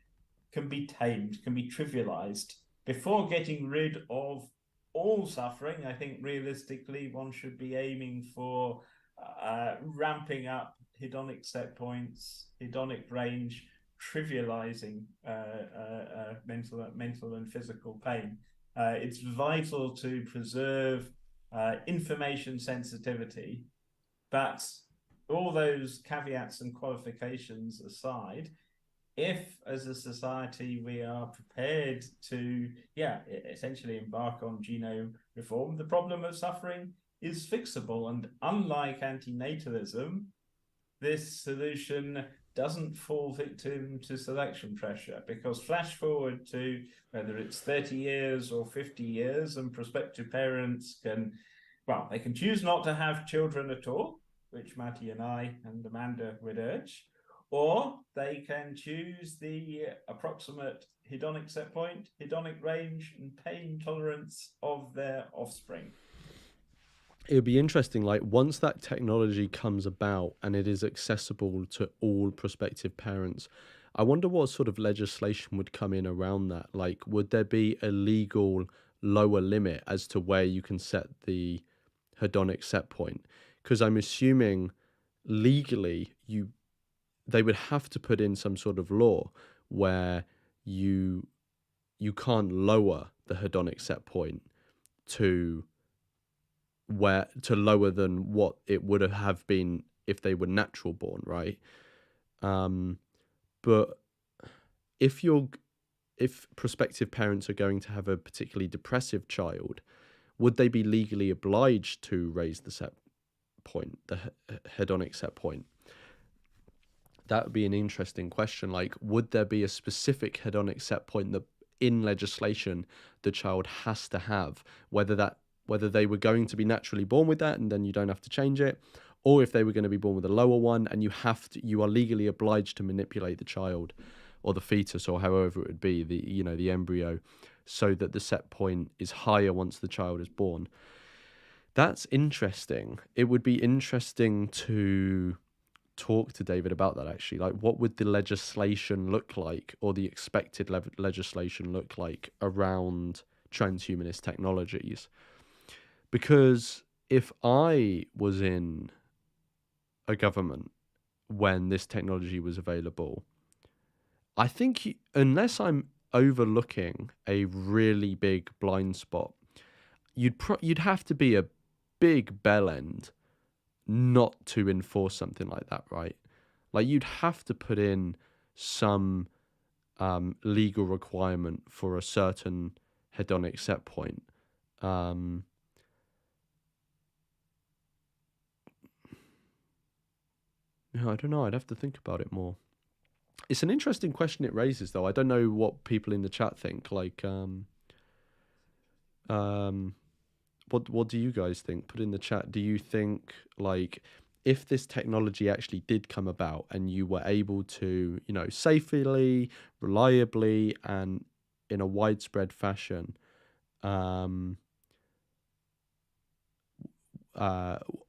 S4: can be tamed, can be trivialized before getting rid of all suffering. I think realistically one should be aiming for ramping up hedonic set points, hedonic range, trivializing mental and physical pain. It's vital to preserve information sensitivity, but all those caveats and qualifications aside, if as a society we are prepared to essentially embark on genome reform, the problem of suffering is fixable. And unlike antinatalism, this solution doesn't fall victim to selection pressure, because flash forward to whether it's 30 years or 50 years and prospective parents can, well, they can choose not to have children at all, which Matty and I and Amanda would urge, or they can choose the approximate hedonic set point, hedonic range, and pain tolerance of their offspring.
S1: It would be interesting, like, once that technology comes about and it is accessible to all prospective parents, I wonder what sort of legislation would come in around that. Like, would there be a legal lower limit as to where you can set the hedonic set point? Because I'm assuming legally they would have to put in some sort of law where you can't lower the hedonic set point to lower than what it would have been if they were natural born, right? But if prospective parents are going to have a particularly depressive child, would they be legally obliged to raise the set point, the hedonic set point? That would be an interesting question. Like, would there be a specific hedonic set point that in legislation the child has to have, whether they were going to be naturally born with that and then you don't have to change it, or if they were going to be born with a lower one and you are legally obliged to manipulate the child or the fetus or however it would be, the embryo, so that the set point is higher once the child is born. That's interesting. It would be interesting to talk to David about that, actually. Like, what would the legislation look like, or the expected legislation look like around transhumanist technologies? Because if I was in a government when this technology was available, I think unless I'm overlooking a really big blind spot, you'd have to be a big bellend not to enforce something like that, right? Like, you'd have to put in some legal requirement for a certain hedonic set point. I don't know. I'd have to think about it more. It's an interesting question it raises, though. I don't know what people in the chat think. Like, what do you guys think? Put in the chat. Do you think, like, if this technology actually did come about and you were able to, safely, reliably, and in a widespread fashion,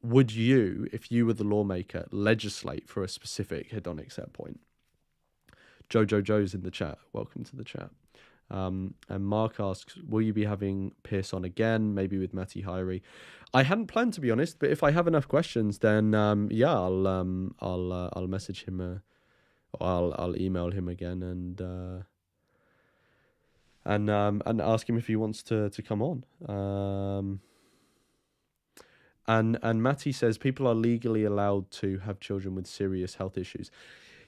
S1: would you, if you were the lawmaker, legislate for a specific hedonic set point? Joe's in the chat. Welcome to the chat. And Mark asks, will you be having Pierce on again, maybe with Matty Hyrie? I hadn't planned, to be honest, but if I have enough questions, then I'll message him, or I'll email him again and ask him if he wants to come on. And Matty says people are legally allowed to have children with serious health issues.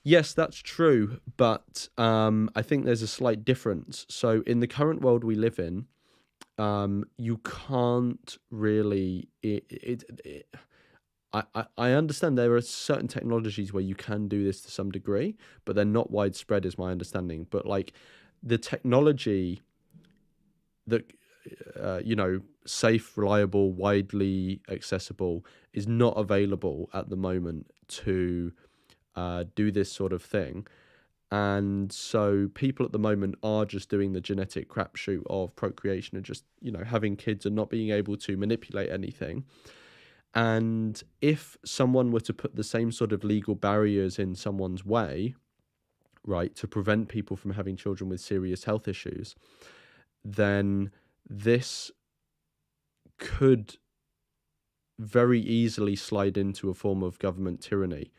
S1: Yes, that's true, but I think there's a slight difference. So in the current world we live in, you can't really. I understand there are certain technologies where you can do this to some degree, but they're not widespread, is my understanding. But like the technology that safe, reliable, widely accessible is not available at the moment to do this sort of thing. And so people at the moment are just doing the genetic crapshoot of procreation and just, having kids and not being able to manipulate anything. And if someone were to put the same sort of legal barriers in someone's way, right, to prevent people from having children with serious health issues, then this could very easily slide into a form of government tyranny.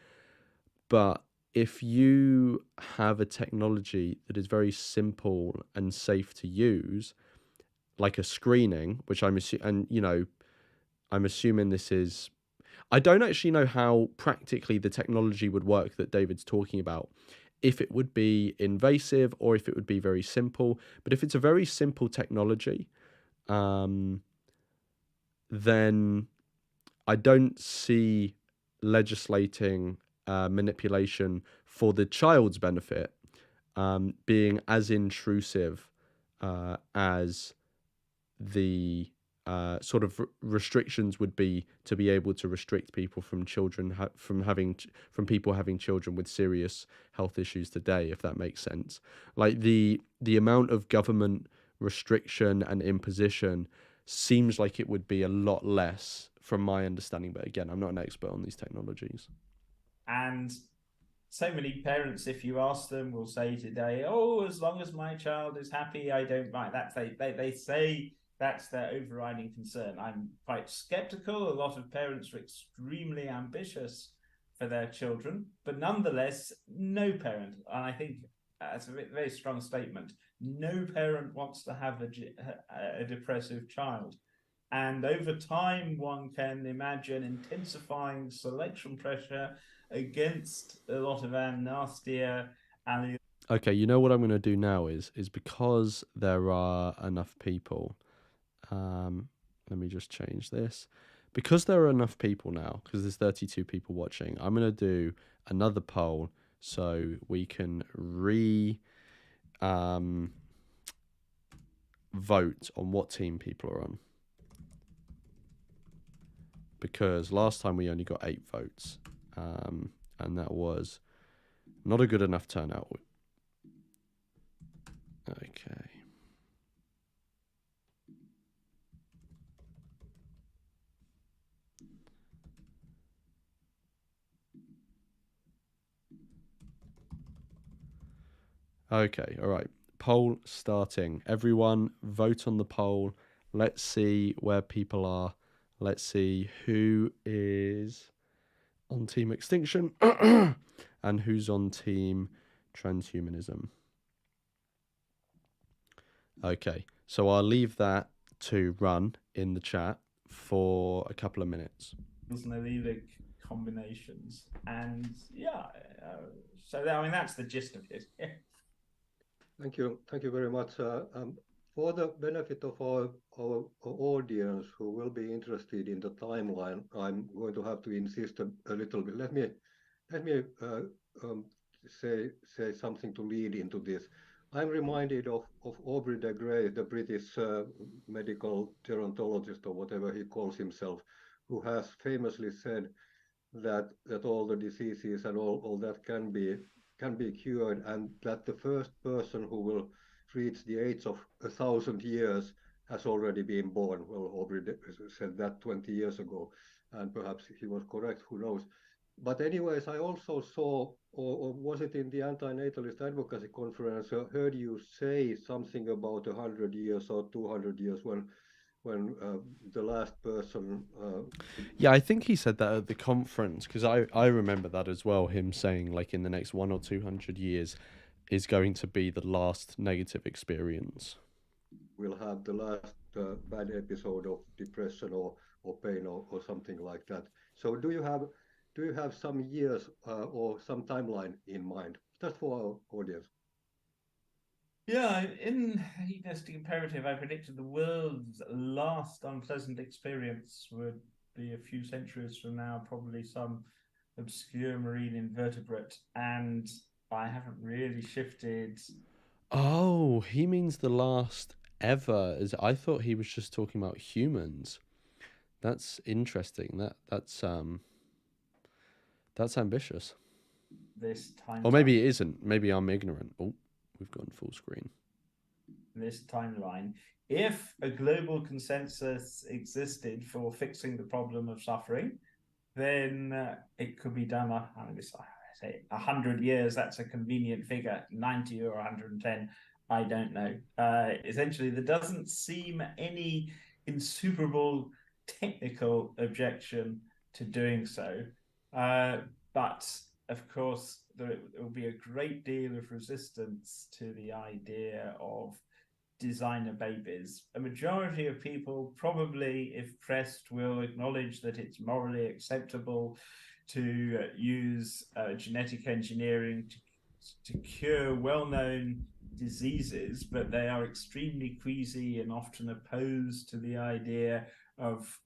S1: But if you have a technology that is very simple and safe to use, like a screening, which I'm assuming, and I'm assuming this is, I don't actually know how practically the technology would work that David's talking about, if it would be invasive or if it would be very simple. But if it's a very simple technology, then I don't see legislating manipulation for the child's benefit being as intrusive as the sort of restrictions would be to be able to restrict people from from people having children with serious health issues today, if that makes sense. Like the amount of government restriction and imposition seems like it would be a lot less from my understanding, but again, I'm not an expert on these technologies.
S4: And so many parents, if you ask them, will say today, "Oh, as long as my child is happy, I don't mind." They say that's their overriding concern. I'm quite skeptical. A lot of parents are extremely ambitious for their children, but nonetheless, no parent, and I think that's a very strong statement, no parent wants to have a depressive child. And over time, one can imagine intensifying selection pressure against a lot of amnestia. And
S1: okay, you know what I'm going to do now is because there are enough people. Let me just change this. Because there are enough people now, because there's 32 people watching, I'm going to do another poll so we can vote on what team people are on. Because last time we only got 8 votes, and that was not a good enough turnout. Okay. Okay, all right. Poll starting. Everyone vote on the poll. Let's see where people are. Let's see who is on Team Extinction and who's on Team Transhumanism. Okay, so I'll leave that to run in the chat for a couple of minutes.
S4: allelic combinations, and so I mean that's the gist of it.
S2: Thank you very much. For the benefit of our audience who will be interested in the timeline, I'm going to have to insist a little bit. Let me say something to lead into this. I'm reminded of Aubrey de Grey, the British medical gerontologist or whatever he calls himself, who has famously said that all the diseases and all that can be cured, and that the first person who will reach the age of 1,000 years has already been born. Well, Aubrey said that 20 years ago, and perhaps he was correct, who knows. But anyways, I also saw, or was it in the Antinatalist Advocacy Conference, heard you say something about 100 years or 200 years when the last person...
S1: Yeah, I think he said that at the conference, because I remember that as well, him saying like in the next 100 or 200 years is going to be the last negative experience.
S2: We'll have the last bad episode of depression or pain or something like that. So do you have some years or some timeline in mind, just for our audience?
S4: Yeah, in Hedonistic Imperative, I predicted the world's last unpleasant experience would be a few centuries from now, probably some obscure marine invertebrate, and I haven't really shifted.
S1: Oh, he means the last ever. I thought he was just talking about humans. That's interesting. That's ambitious.
S4: This time,
S1: or maybe it isn't. Maybe I'm ignorant. Oh, we've gone full screen.
S4: This timeline, if a global consensus existed for fixing the problem of suffering, then it could be done. I mean, say 100 years, that's a convenient figure, 90 or 110, I don't know. Essentially, there doesn't seem any insuperable technical objection to doing so. But of course, there will be a great deal of resistance to the idea of designer babies. A majority of people, probably, if pressed, will acknowledge that it's morally acceptable to use genetic engineering to cure well-known diseases, but they are extremely queasy and often opposed to the idea of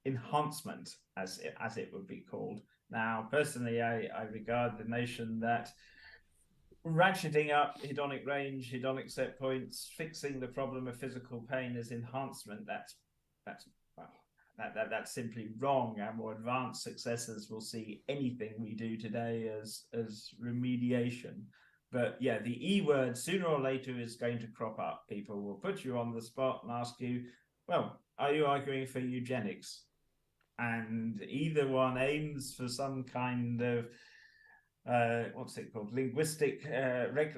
S4: enhancement, as it would be called. Now, personally, I regard the notion that ratcheting up hedonic range, hedonic set points, fixing the problem of physical pain as enhancement, that's simply wrong. Our more advanced successors will see anything we do today as remediation. But yeah, the E word sooner or later is going to crop up. People will put you on the spot and ask you, well, are you arguing for eugenics? And either one aims for some kind of what's it called, linguistic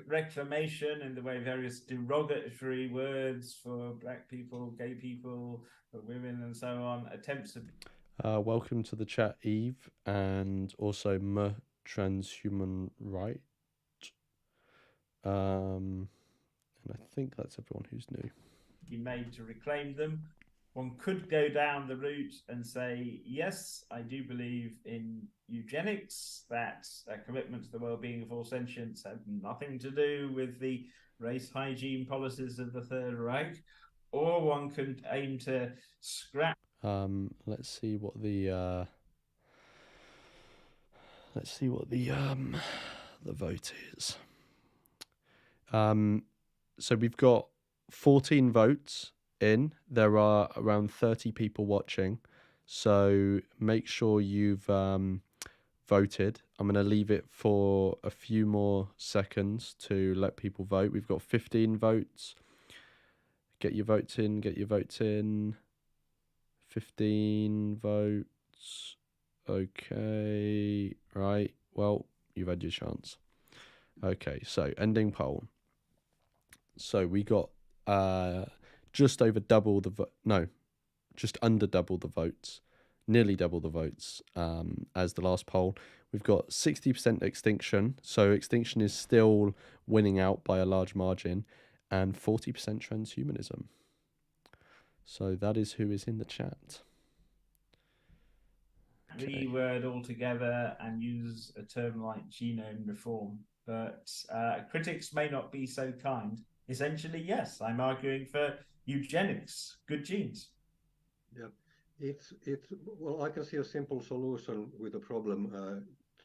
S4: reclamation in the way various derogatory words for black people, gay people, for women, and so on, attempts to...
S1: Welcome to the chat, Eve, and also Transhuman Right. And I think that's everyone who's new.
S4: Be made to reclaim them. One could go down the route and say, yes, I do believe in eugenics, that a commitment to the well-being of all sentients had nothing to do with the race hygiene policies of the Third Reich, or one could aim to scrap...
S1: Let's see what the vote is. So we've got 14 votes in. There are around 30 people watching, so make sure you've voted. I'm going to leave it for a few more seconds to let people vote. We've got 15 votes. Get your votes in. 15 votes. Okay, right, well, you've had your chance. Okay, so ending poll. So we got just under double the votes, nearly double the votes as the last poll. We've got 60% Extinction, so Extinction is still winning out by a large margin, and 40% Transhumanism. So that is who is in the chat.
S4: The word altogether and use a term like genome reform, but critics may not be so kind. Essentially, yes, I'm arguing for eugenics, good genes.
S2: Yeah, it's well, I can see a simple solution with the problem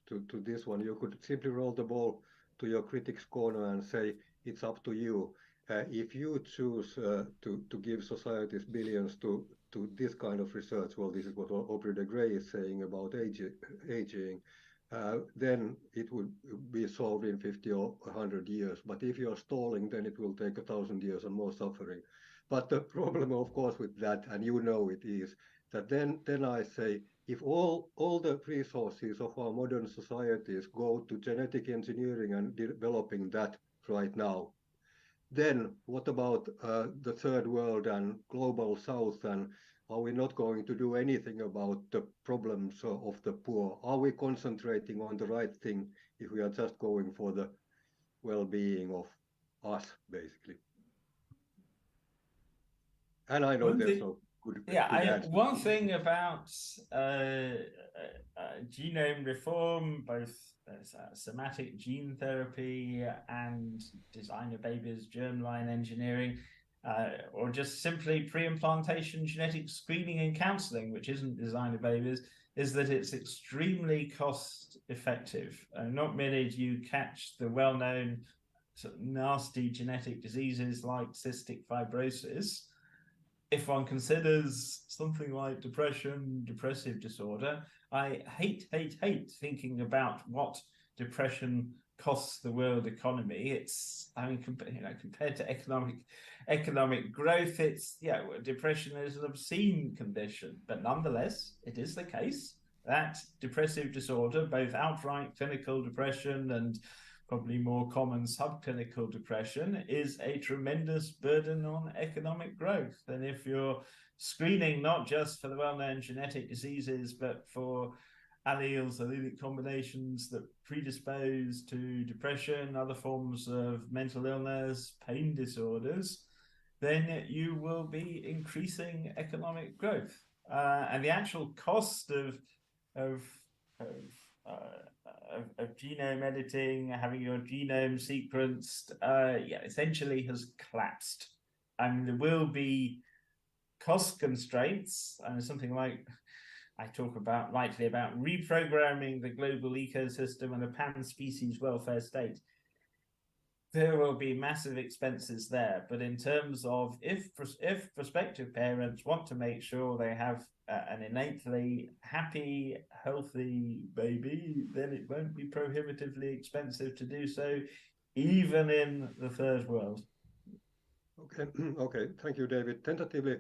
S2: to this one. You could simply roll the ball to your critics' corner and say it's up to you. If you choose to give societies billions to this kind of research, well, this is what Aubrey de Grey is saying about aging, then it would be solved in 50 or 100 years. But if you're stalling, then it will take 1,000 years and more suffering. But the problem, of course, with that, and you know it is, that then I say, if all the resources of our modern societies go to genetic engineering and developing that right now, then what about the third world and global south, and are we not going to do anything about the problems of the poor? Are we concentrating on the right thing if we are just going for the well-being of us, basically? And I know there's no good answer.
S4: One thing about genome reform, both somatic gene therapy and designer babies, germline engineering, or just simply pre-implantation genetic screening and counseling, which isn't designer babies, is that it's extremely cost effective. Not merely do you catch the well-known sort of nasty genetic diseases like cystic fibrosis. If one considers something like depression, depressive disorder, I hate thinking about what depression costs the world economy. It's, I mean, compared to economic growth, it's, depression is an obscene condition, but nonetheless, it is the case that depressive disorder, both outright clinical depression and probably more common subclinical depression, is a tremendous burden on economic growth. And if you're screening not just for the well-known genetic diseases, but for alleles, allelic combinations that predispose to depression, other forms of mental illness, pain disorders, then you will be increasing economic growth. And the actual cost of genome editing, having your genome sequenced, essentially has collapsed. And there will be cost constraints, and something like I talk about likely about reprogramming the global ecosystem and a pan-species welfare state. There will be massive expenses there, but in terms of if prospective parents want to make sure they have an innately happy, healthy baby, then it won't be prohibitively expensive to do so, even in the third world.
S2: Okay, okay, thank you, David. Tentatively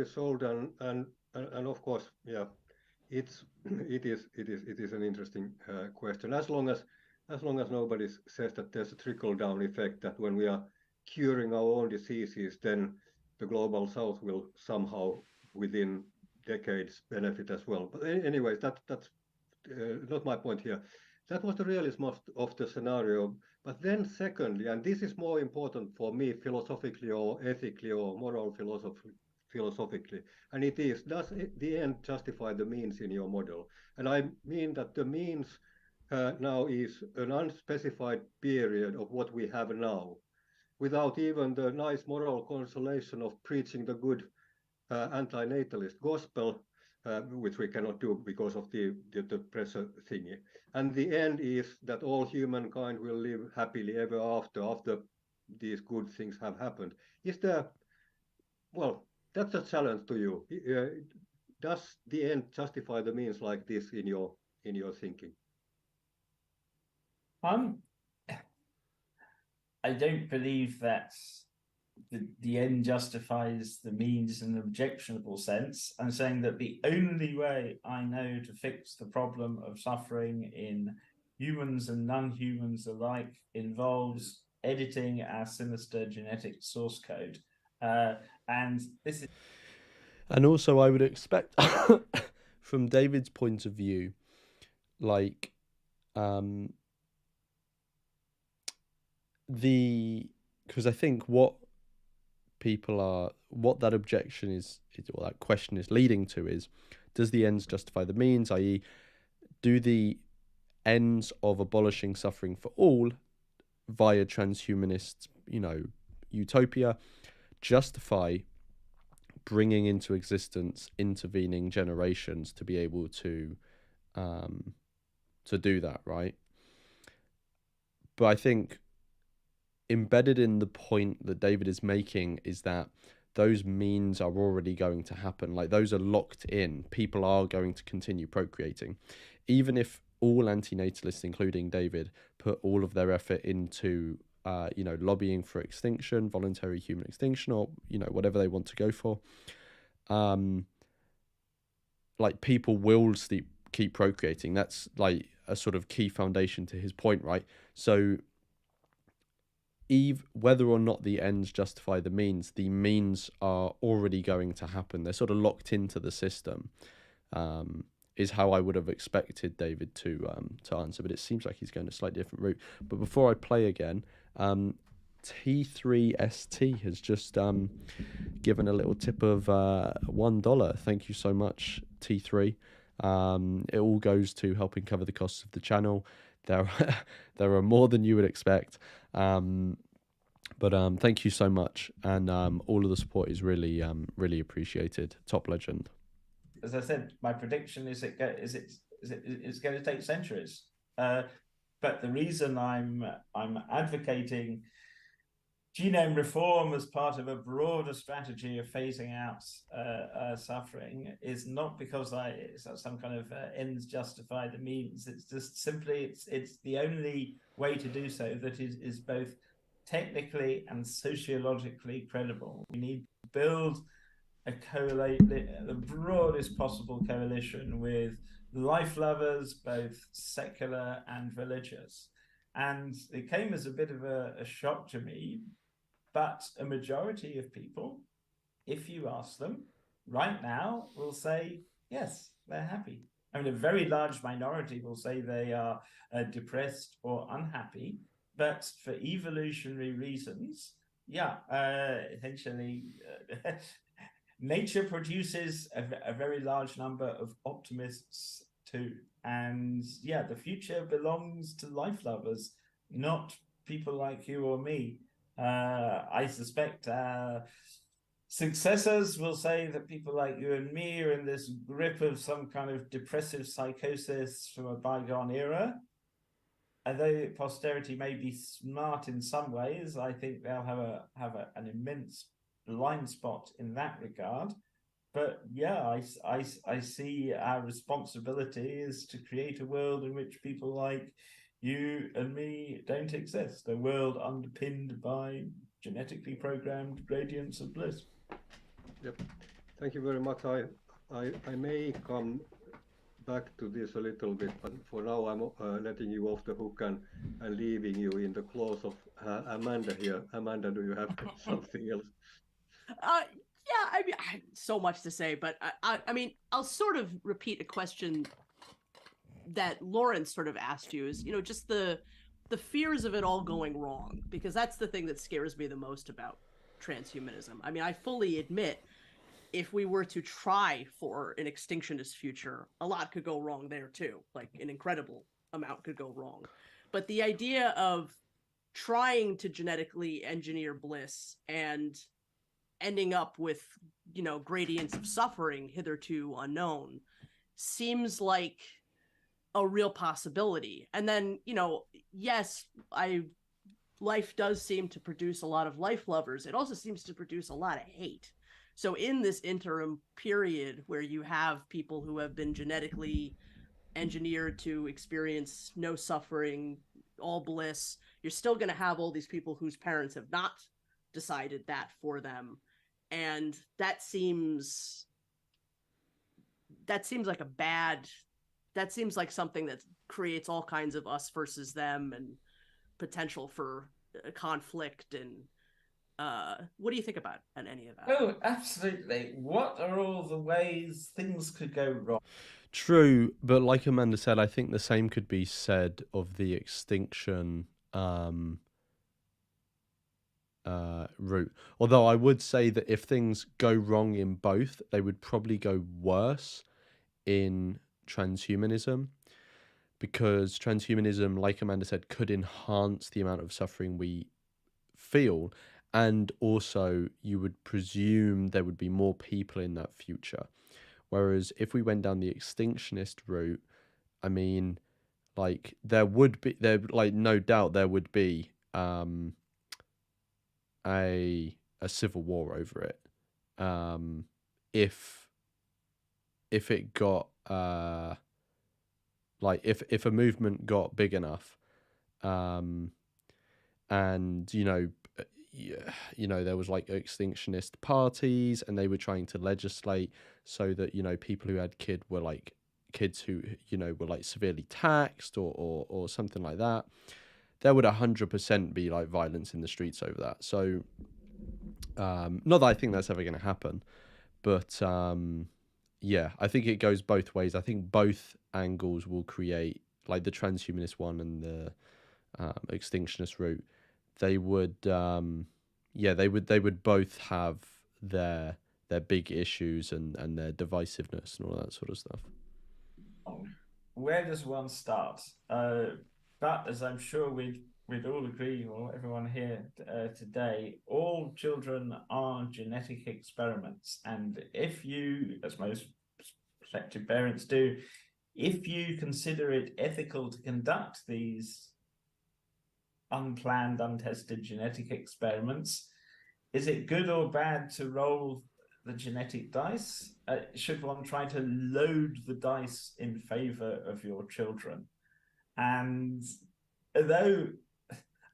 S2: sold, and of course, yeah, it is an interesting question. As long as nobody says that there's a trickle down effect, that when we are curing our own diseases, then the global south will somehow within decades benefit as well. But anyways, that's not my point here. That was the realism of the scenario. But then secondly, and this is more important for me philosophically or ethically or moral philosophically, and it is, does the end justify the means in your model? And I mean that the means now is an unspecified period of what we have now, without even the nice moral consolation of preaching the good anti-natalist gospel, which we cannot do because of the pressure thingy. And the end is that all humankind will live happily ever after these good things have happened. Is there, well, that's a challenge to you. Does the end justify the means like this in your thinking?
S4: I don't believe that the end justifies the means in an objectionable sense. I'm saying that the only way I know to fix the problem of suffering in humans and non-humans alike involves editing our sinister genetic source code. And this is...
S1: And also, I would expect, from David's point of view, like, because I think what that objection is, or that question is leading to is, does the ends justify the means? I.e., do the ends of abolishing suffering for all via transhumanist, utopia justify bringing into existence intervening generations to be able to do that, right? But I think embedded in the point that David is making is that those means are already going to happen. Like, those are locked in. People are going to continue procreating. Even if all antinatalists, including David, put all of their effort into, lobbying for extinction, voluntary human extinction, or, whatever they want to go for, people will keep procreating. That's like a sort of key foundation to his point, right? So whether or not the ends justify the means are already going to happen. They're sort of locked into the system, is how I would have expected David to answer. But it seems like he's going a slightly different route. But before I play again, T3ST has just given a little tip of $1. Thank you so much, T3. It all goes to helping cover the costs of the channel. There are more than you would expect. But thank you so much, and all of the support is really really appreciated. Top legend.
S4: As I said, my prediction is it's going to take centuries. But the reason I'm advocating genome reform as part of a broader strategy of phasing out suffering is not because it's some kind of ends justify the means. It's just simply it's the only way to do so that is both technically and sociologically credible. We need to build the broadest possible coalition with life lovers, both secular and religious. And it came as a bit of a shock to me, but a majority of people, if you ask them right now, will say, yes, they're happy. I mean, a very large minority will say they are depressed or unhappy, but for evolutionary reasons, yeah, essentially, nature produces a very large number of optimists too. And yeah, the future belongs to life lovers, not people like you or me. I suspect successors will say that people like you and me are in this grip of some kind of depressive psychosis from a bygone era. Although posterity may be smart in some ways, I think they'll have an immense blind spot in that regard. But yeah, I see our responsibility is to create a world in which people like you and me don't exist, a world underpinned by genetically programmed gradients of bliss.
S2: Yep. Thank you very much. I may come back to this a little bit, but for now I'm letting you off the hook and leaving you in the claws of Amanda here. Amanda, do you have something else?
S3: Yeah, I mean, I so much to say, but I mean, I'll sort of repeat a question that Lawrence sort of asked you is, just the fears of it all going wrong, because that's the thing that scares me the most about transhumanism. I mean, I fully admit if we were to try for an extinctionist future, a lot could go wrong there too. Like an incredible amount could go wrong. But the idea of trying to genetically engineer bliss and ending up with, gradients of suffering hitherto unknown seems like a real possibility. And then, yes, life does seem to produce a lot of life lovers. It also seems to produce a lot of hate. So in this interim period where you have people who have been genetically engineered to experience no suffering, all bliss, you're still going to have all these people whose parents have not decided that for them. And that seems like that seems like something that creates all kinds of us versus them and potential for conflict. And what do you think about any of that?
S4: Oh, absolutely. What are all the ways things could go wrong?
S1: True, but like Amanda said, I think the same could be said of the extinction route. Although I would say that if things go wrong in both, they would probably go worse in transhumanism, because transhumanism, like Amanda said, could enhance the amount of suffering we feel, and also you would presume there would be more people in that future. Whereas if we went down the extinctionist route, I mean, like no doubt there would be a civil war over it, if it got if a movement got big enough, and there was like extinctionist parties, and they were trying to legislate so that people who had kids who were like severely taxed or something like that, there would 100% be like violence in the streets over that. So not that I think that's ever going to happen, but yeah, I think it goes both ways. I think both angles will create, like the transhumanist one and the extinctionist route. They would they would both have their big issues and their divisiveness and all that sort of stuff.
S4: Where does one start? But as I'm sure we'd all agree, or everyone here today, all children are genetic experiments. And if you, as most prospective parents do, if you consider it ethical to conduct these unplanned, untested genetic experiments, is it good or bad to roll the genetic dice? Should one try to load the dice in favor of your children? And although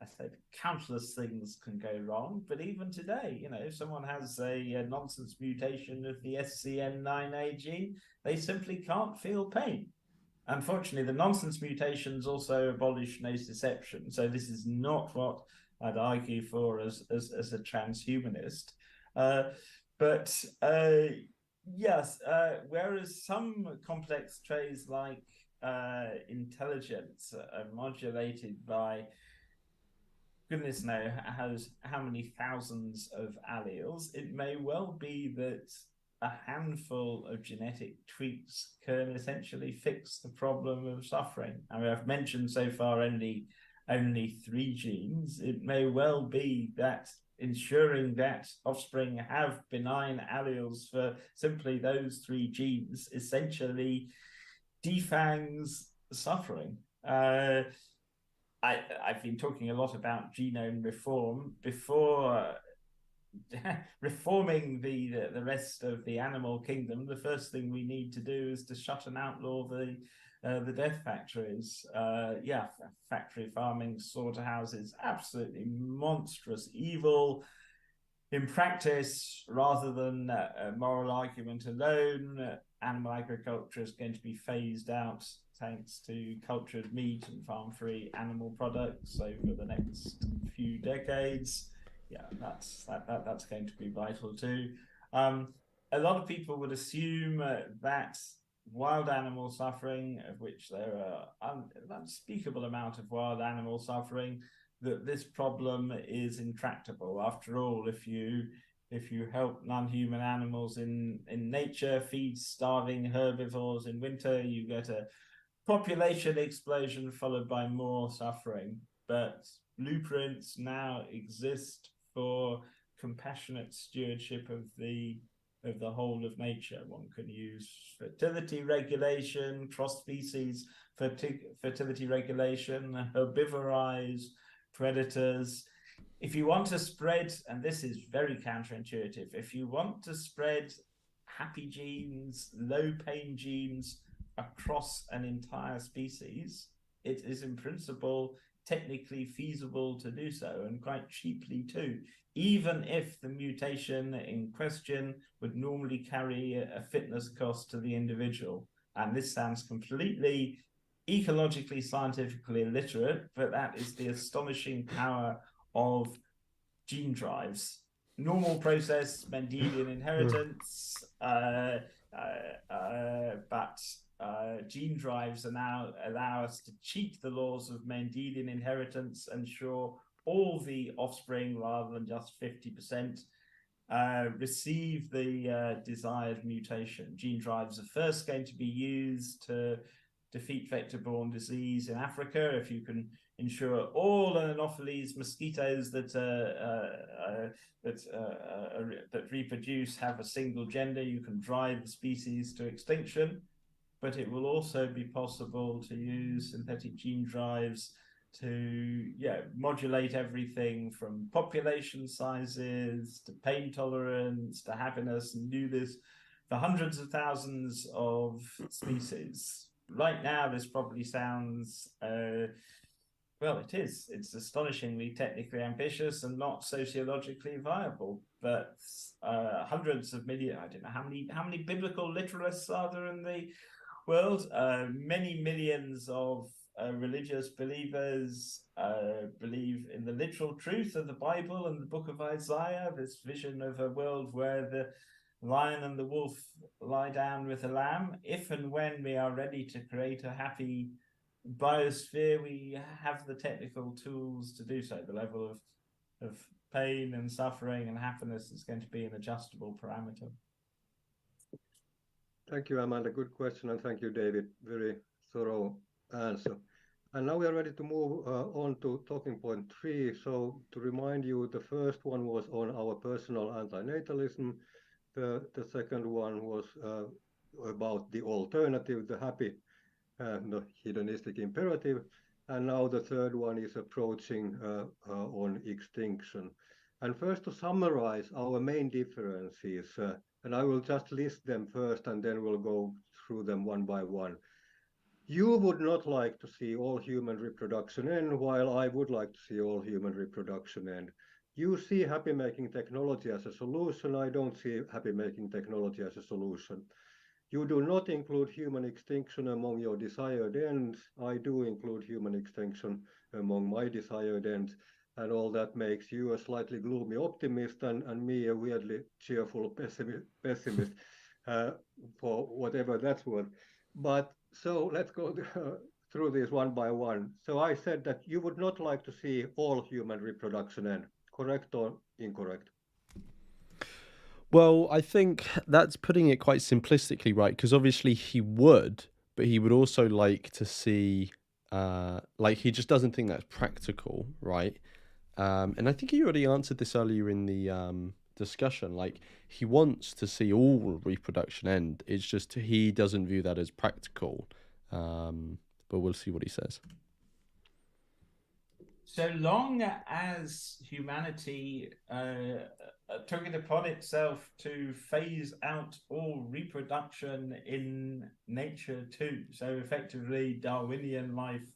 S4: I said countless things can go wrong, but even today, if someone has a nonsense mutation of the SCN9A gene, they simply can't feel pain. Unfortunately, the nonsense mutations also abolish nociception, so this is not what I'd argue for as a transhumanist. But yes, whereas some complex traits like intelligence are modulated by goodness knows how many thousands of alleles, it may well be that a handful of genetic tweaks can essentially fix the problem of suffering. I mean, I've mentioned so far only 3 genes. It may well be that ensuring that offspring have benign alleles for simply those 3 genes essentially defangs suffering. I've been talking a lot about genome reform. Before reforming the rest of the animal kingdom, the first thing we need to do is to shut and outlaw the death factories. Factory farming, slaughterhouses, absolutely monstrous evil. In practice, rather than a moral argument alone, animal agriculture is going to be phased out thanks to cultured meat and farm-free animal products over the next few decades. Yeah, that's going to be vital too. A lot of people would assume that wild animal suffering, of which there are an unspeakable amount of wild animal suffering, that this problem is intractable. After all, if you help non-human animals in nature feed starving herbivores in winter, you get a population explosion followed by more suffering. But blueprints now exist for compassionate stewardship of the whole of nature. One can use fertility regulation, cross-species fertility regulation, herbivorize predators. If you want to spread, and this is very counterintuitive, if you want to spread happy genes, low pain genes across an entire species, it is in principle technically feasible to do so, and quite cheaply too, even if the mutation in question would normally carry a fitness cost to the individual. And this sounds completely ecologically, scientifically illiterate, but that is the astonishing power of gene drives. Normal process, Mendelian inheritance, but gene drives are now allow us to cheat the laws of Mendelian inheritance, ensure all the offspring, rather than just 50%, receive the desired mutation. Gene drives are first going to be used to defeat vector-borne disease in Africa. If you can ensure all Anopheles mosquitoes that reproduce have a single gender, you can drive the species to extinction. But it will also be possible to use synthetic gene drives to modulate everything from population sizes to pain tolerance to happiness, and do this for hundreds of thousands of species. Right now, this probably sounds, well, it is. It's astonishingly technically ambitious and not sociologically viable. But hundreds of millions, I don't know how many biblical literalists are there in the world? Many millions of religious believers believe in the literal truth of the Bible and the book of Isaiah, this vision of a world where the lion and the wolf lie down with the lamb. If and when we are ready to create a happy biosphere, we have the technical tools to do so. The level of pain and suffering and happiness is going to be an adjustable parameter.
S2: Thank you, Amanda. Good question, and thank you, David. Very thorough answer. And now we are ready to move on to talking point 3. So to remind you, the first one was on our personal antinatalism. The second one was about the alternative, the happy, the hedonistic imperative. And now the third one is approaching on extinction. And first, to summarize our main differences, and I will just list them first and then we'll go through them one by one. You would not like to see all human reproduction end, while I would like to see all human reproduction end. You see happy making technology as a solution. I don't see happy making technology as a solution. You do not include human extinction among your desired ends. I do include human extinction among my desired ends. And all that makes you a slightly gloomy optimist and me a weirdly cheerful pessimist uh, for whatever that's worth. But so let's go through these one by one. So I said that you would not like to see all human reproduction end. Correct or incorrect?
S1: Well, I think that's putting it quite simplistically, right? Because obviously he would, but he would also like to see, like he just doesn't think that's practical, right? And I think he already answered this earlier in the discussion. Like he wants to see all reproduction end. It's just he doesn't view that as practical. But we'll see what he says.
S4: So long as humanity took it upon itself to phase out all reproduction in nature too, so effectively Darwinian life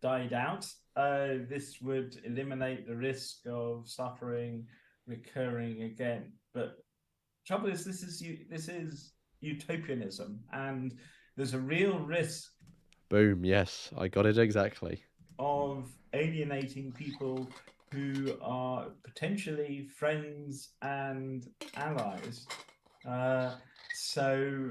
S4: died out, this would eliminate the risk of suffering recurring again. But trouble is, this is utopianism, and there's a real risk
S1: Boom. Yes, I got it exactly.
S4: of alienating people who are potentially friends and allies. So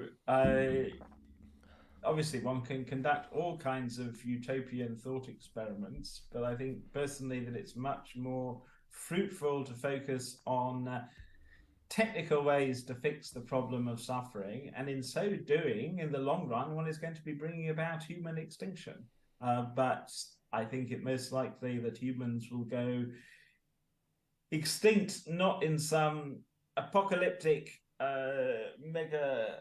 S4: obviously one can conduct all kinds of utopian thought experiments, but I think personally that it's much more fruitful to focus on technical ways to fix the problem of suffering, and in so doing, in the long run, one is going to be bringing about human extinction. But I think it most likely that humans will go extinct not in some apocalyptic mega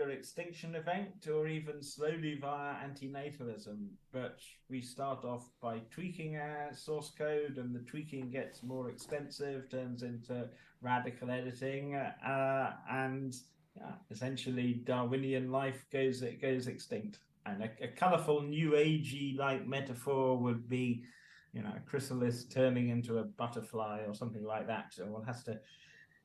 S4: extinction event, or even slowly via antinatalism, but we start off by tweaking our source code, and the tweaking gets more expensive, turns into radical editing, and essentially Darwinian life goes extinct. And a colorful new agey like metaphor would be, a chrysalis turning into a butterfly or something like that. So one has to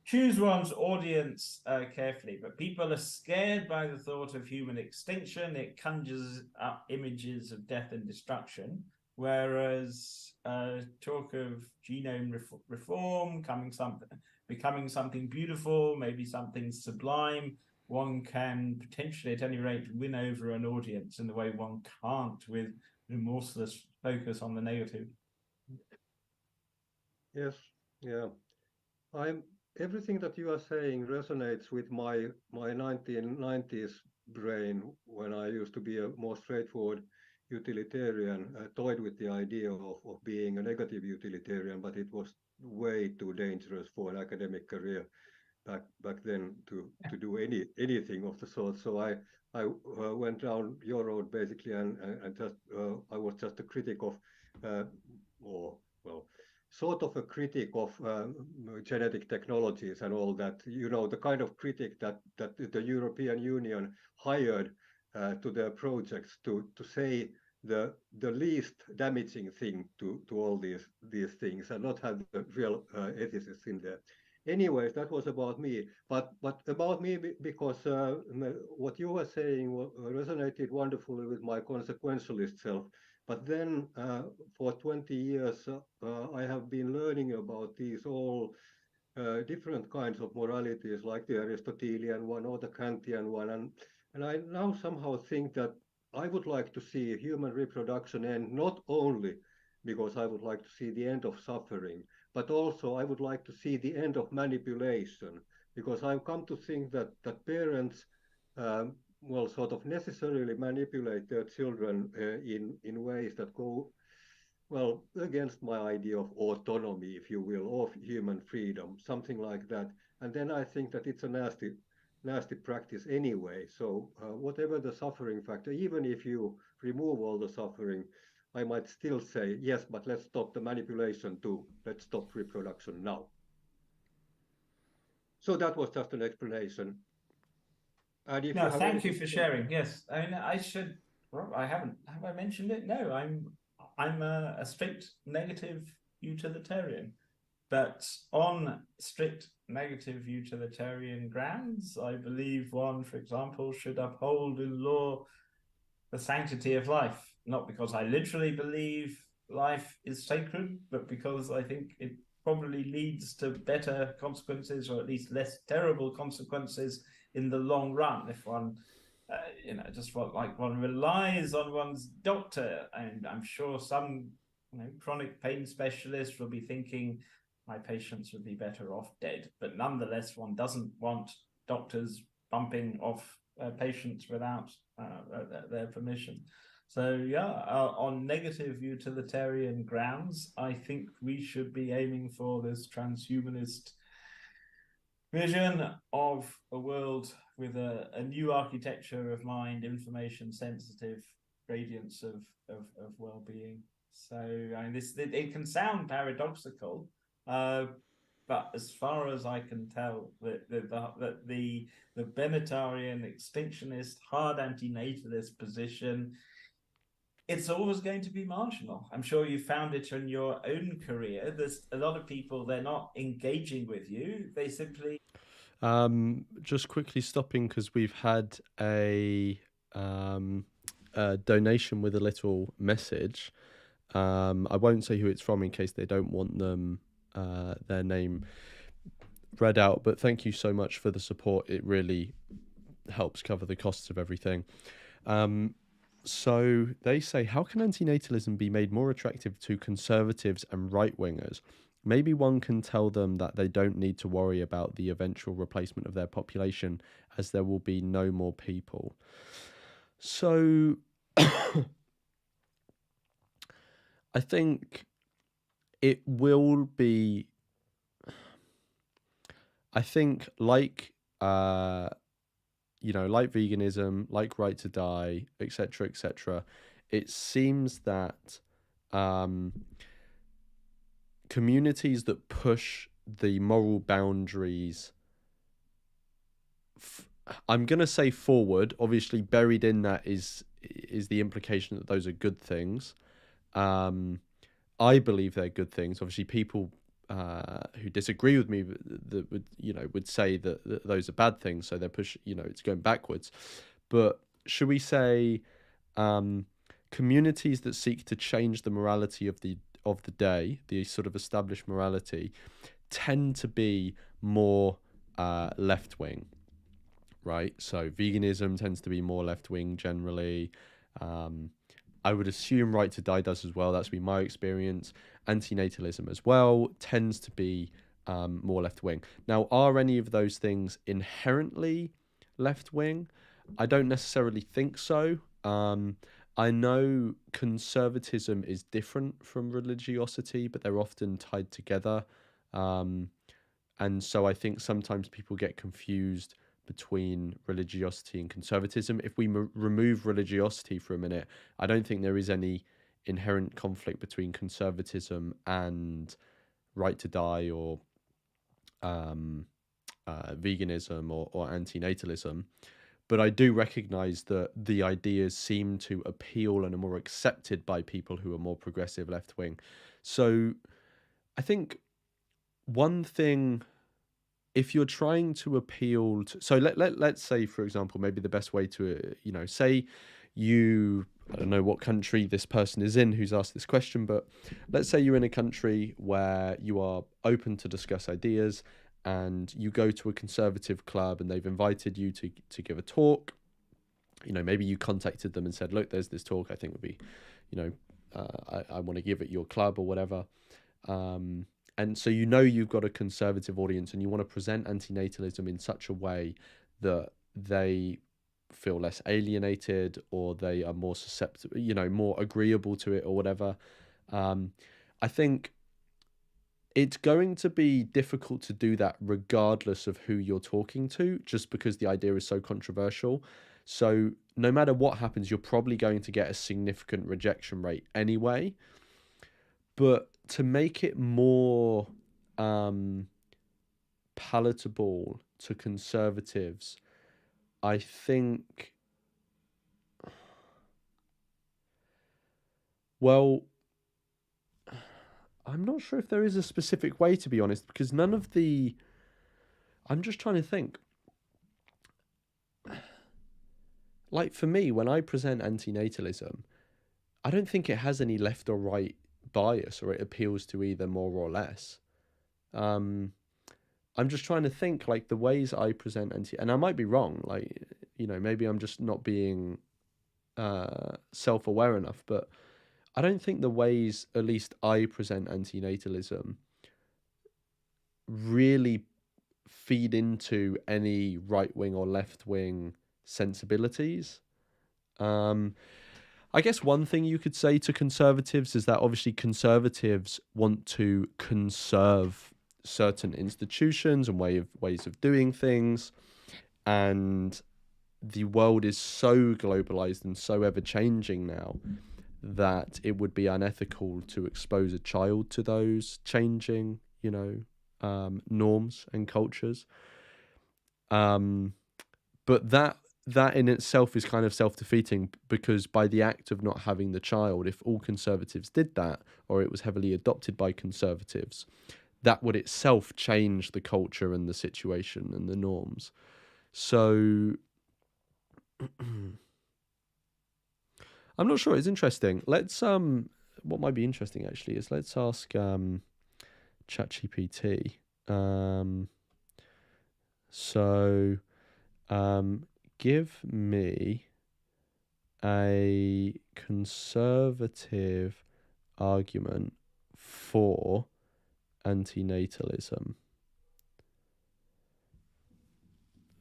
S4: choose one's audience carefully. But people are scared by the thought of human extinction. It conjures up images of death and destruction. Whereas talk of genome reform, becoming something beautiful, maybe something sublime, one can potentially, at any rate, win over an audience in the way one can't with remorseless focus on the negative.
S2: Yes, yeah. I'm Everything that you are saying resonates with my 1990s brain when I used to be a more straightforward utilitarian. I toyed with the idea of being a negative utilitarian, but it was way too dangerous for an academic career back then to do anything of the sort. So I went down your road basically, and just I was just a critic of, or well, sort of a critic of genetic technologies and all that. The kind of critic that the European Union hired to their projects to say the least damaging thing to all these things, and not have the real ethicists in there. Anyways, that was about me, but about me because what you were saying resonated wonderfully with my consequentialist self. But then for 20 years, I have been learning about these all different kinds of moralities, like the Aristotelian one or the Kantian one, and I now somehow think that I would like to see human reproduction end, not only because I would like to see the end of suffering, but also I would like to see the end of manipulation, because I've come to think that parents sort of necessarily manipulate their children in ways that go against my idea of autonomy, if you will, of human freedom, something like that. And then I think that it's a nasty practice anyway. So whatever the suffering factor, even if you remove all the suffering, I might still say, yes, but let's stop the manipulation too. Let's stop reproduction now. So that was just an explanation. And if
S4: No,
S2: you have
S4: thank you
S2: anything
S4: for sharing. Yes, I mean, I should. Well, I haven't. Have I mentioned it? No, I'm a strict negative utilitarian. But on strict negative utilitarian grounds, I believe one, for example, should uphold in law the sanctity of life, not because I literally believe life is sacred, but because I think it probably leads to better consequences, or at least less terrible consequences in the long run if one just like one relies on one's doctor. And I'm sure some chronic pain specialist will be thinking my patients would be better off dead, but nonetheless one doesn't want doctors bumping off patients without their permission. So yeah, on negative utilitarian grounds, I think we should be aiming for this transhumanist vision of a world with a new architecture of mind, information sensitive gradients of well-being. So I mean, it can sound paradoxical, but as far as I can tell, the Benatarian extinctionist, hard antinatalist position, it's always going to be marginal. I'm sure you found it in your own career. There's a lot of people, they're not engaging with you. They simply...
S1: Just quickly stopping because we've had a donation with a little message. I won't say who it's from in case they don't want them their name read out, but thank you so much for the support. It really helps cover the costs of everything. So they say, how can antinatalism be made more attractive to conservatives and right-wingers? Maybe one can tell them that they don't need to worry about the eventual replacement of their population, as there will be no more people. So I think it will be, I think like like veganism, like right to die, etc., it seems that communities that push the moral boundaries, I'm going to say forward, obviously buried in that is the implication that those are good things. I believe they're good things. Obviously people who disagree with me that would say that those are bad things, so they're it's going backwards. But should we say communities that seek to change the morality of the day, the sort of established morality, tend to be more left wing, right? So veganism tends to be more left wing generally. I would assume right to die does as well. That's been my experience. Antinatalism as well tends to be more left wing. Now, are any of those things inherently left wing? I don't necessarily think so. I know conservatism is different from religiosity, but they're often tied together. And so I think sometimes people get confused between religiosity and conservatism. If we remove religiosity for a minute, I don't think there is any inherent conflict between conservatism and right to die or veganism or antinatalism. But I do recognize that the ideas seem to appeal and are more accepted by people who are more progressive left wing. So I think one thing, if you're trying to appeal to, so let's say, for example, maybe the best way to, say I don't know what country this person is in who's asked this question, but let's say you're in a country where you are open to discuss ideas and you go to a conservative club and they've invited you to give a talk. Maybe you contacted them and said, look, there's this talk I think would be, I want to give at your club or whatever. And so you've got a conservative audience and you want to present antinatalism in such a way that they feel less alienated or they are more susceptible, more agreeable to it or whatever. I think it's going to be difficult to do that regardless of who you're talking to, just because the idea is so controversial. So no matter what happens, you're probably going to get a significant rejection rate anyway. But to make it more palatable to conservatives, I think, well, I'm not sure if there is a specific way, to be honest, because none of the. I'm just trying to think. Like, for me, when I present antinatalism, I don't think it has any left or right bias, or it appeals to either more or less. Um, I'm just trying to think, like, the ways I present and I might be wrong, like, maybe I'm just not being self-aware enough, but I don't think the ways, at least I present antinatalism, really feed into any right-wing or left-wing sensibilities. I guess one thing you could say to conservatives is that obviously conservatives want to conserve certain institutions and ways of doing things, and the world is so globalized and so ever changing now that it would be unethical to expose a child to those changing, norms and cultures. But that in itself is kind of self-defeating, because by the act of not having the child, if all conservatives did that, or it was heavily adopted by conservatives, that would itself change the culture and the situation and the norms. So I'm not sure. It's interesting. Let's what might be interesting actually is let's ask ChatGPT. Give me a conservative argument for antinatalism.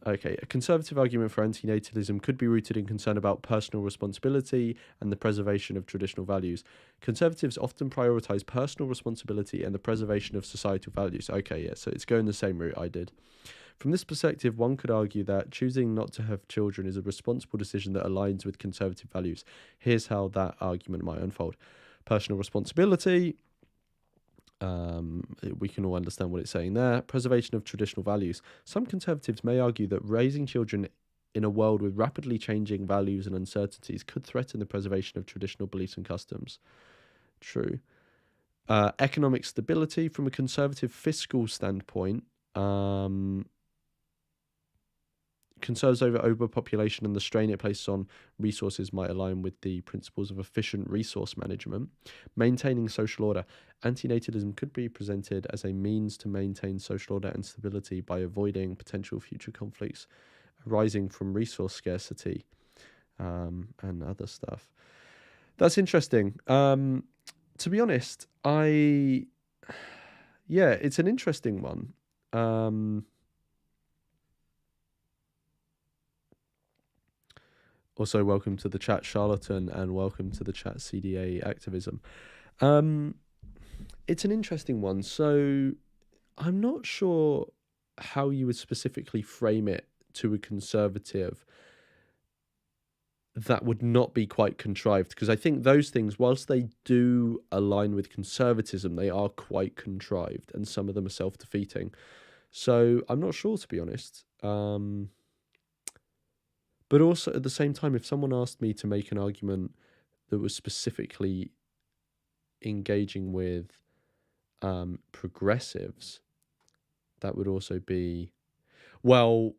S1: Okay, a conservative argument for antinatalism could be rooted in concern about personal responsibility and the preservation of traditional values. Conservatives often prioritize personal responsibility and the preservation of societal values. Okay, yeah, so it's going the same route I did. From this perspective, one could argue that choosing not to have children is a responsible decision that aligns with conservative values. Here's how that argument might unfold. Personal responsibility. We can all understand what it's saying there. Preservation of traditional values. Some conservatives may argue that raising children in a world with rapidly changing values and uncertainties could threaten the preservation of traditional beliefs and customs. True. Economic stability. From a conservative fiscal standpoint, concerns over overpopulation and the strain it places on resources might align with the principles of efficient resource management. Maintaining social order. Antinatalism could be presented as a means to maintain social order and stability by avoiding potential future conflicts arising from resource scarcity, and other stuff. That's interesting. To be honest, it's an interesting one. Also, welcome to the chat, Charlatan, and welcome to the chat, CDA Activism. It's an interesting one. So I'm not sure how you would specifically frame it to a conservative that would not be quite contrived, because I think those things, whilst they do align with conservatism, they are quite contrived, and some of them are self-defeating. So I'm not sure, to be honest. But also, at the same time, if someone asked me to make an argument that was specifically engaging with progressives, that would also be, well,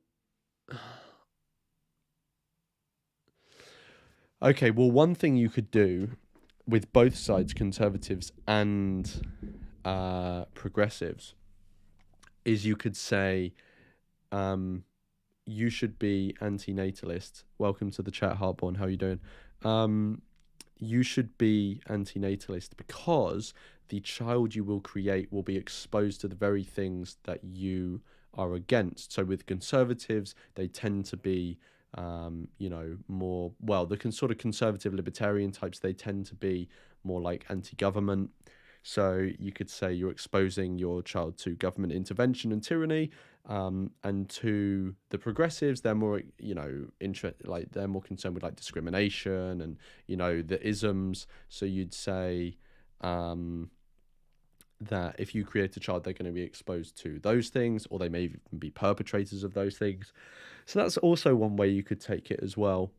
S1: okay, well, one thing you could do with both sides, conservatives and progressives, is you could say, you should be antinatalist. Welcome to the chat, Heartborn. How are you doing? You should be antinatalist because the child you will create will be exposed to the very things that you are against. So with conservatives, they tend to be, more, well, the sort of conservative libertarian types, they tend to be more like anti-government. So you could say you're exposing your child to government intervention and tyranny. And to the progressives, they're more, they're more concerned with like discrimination and, the isms. So you'd say, that if you create a child, they're going to be exposed to those things, or they may even be perpetrators of those things. So that's also one way you could take it as well.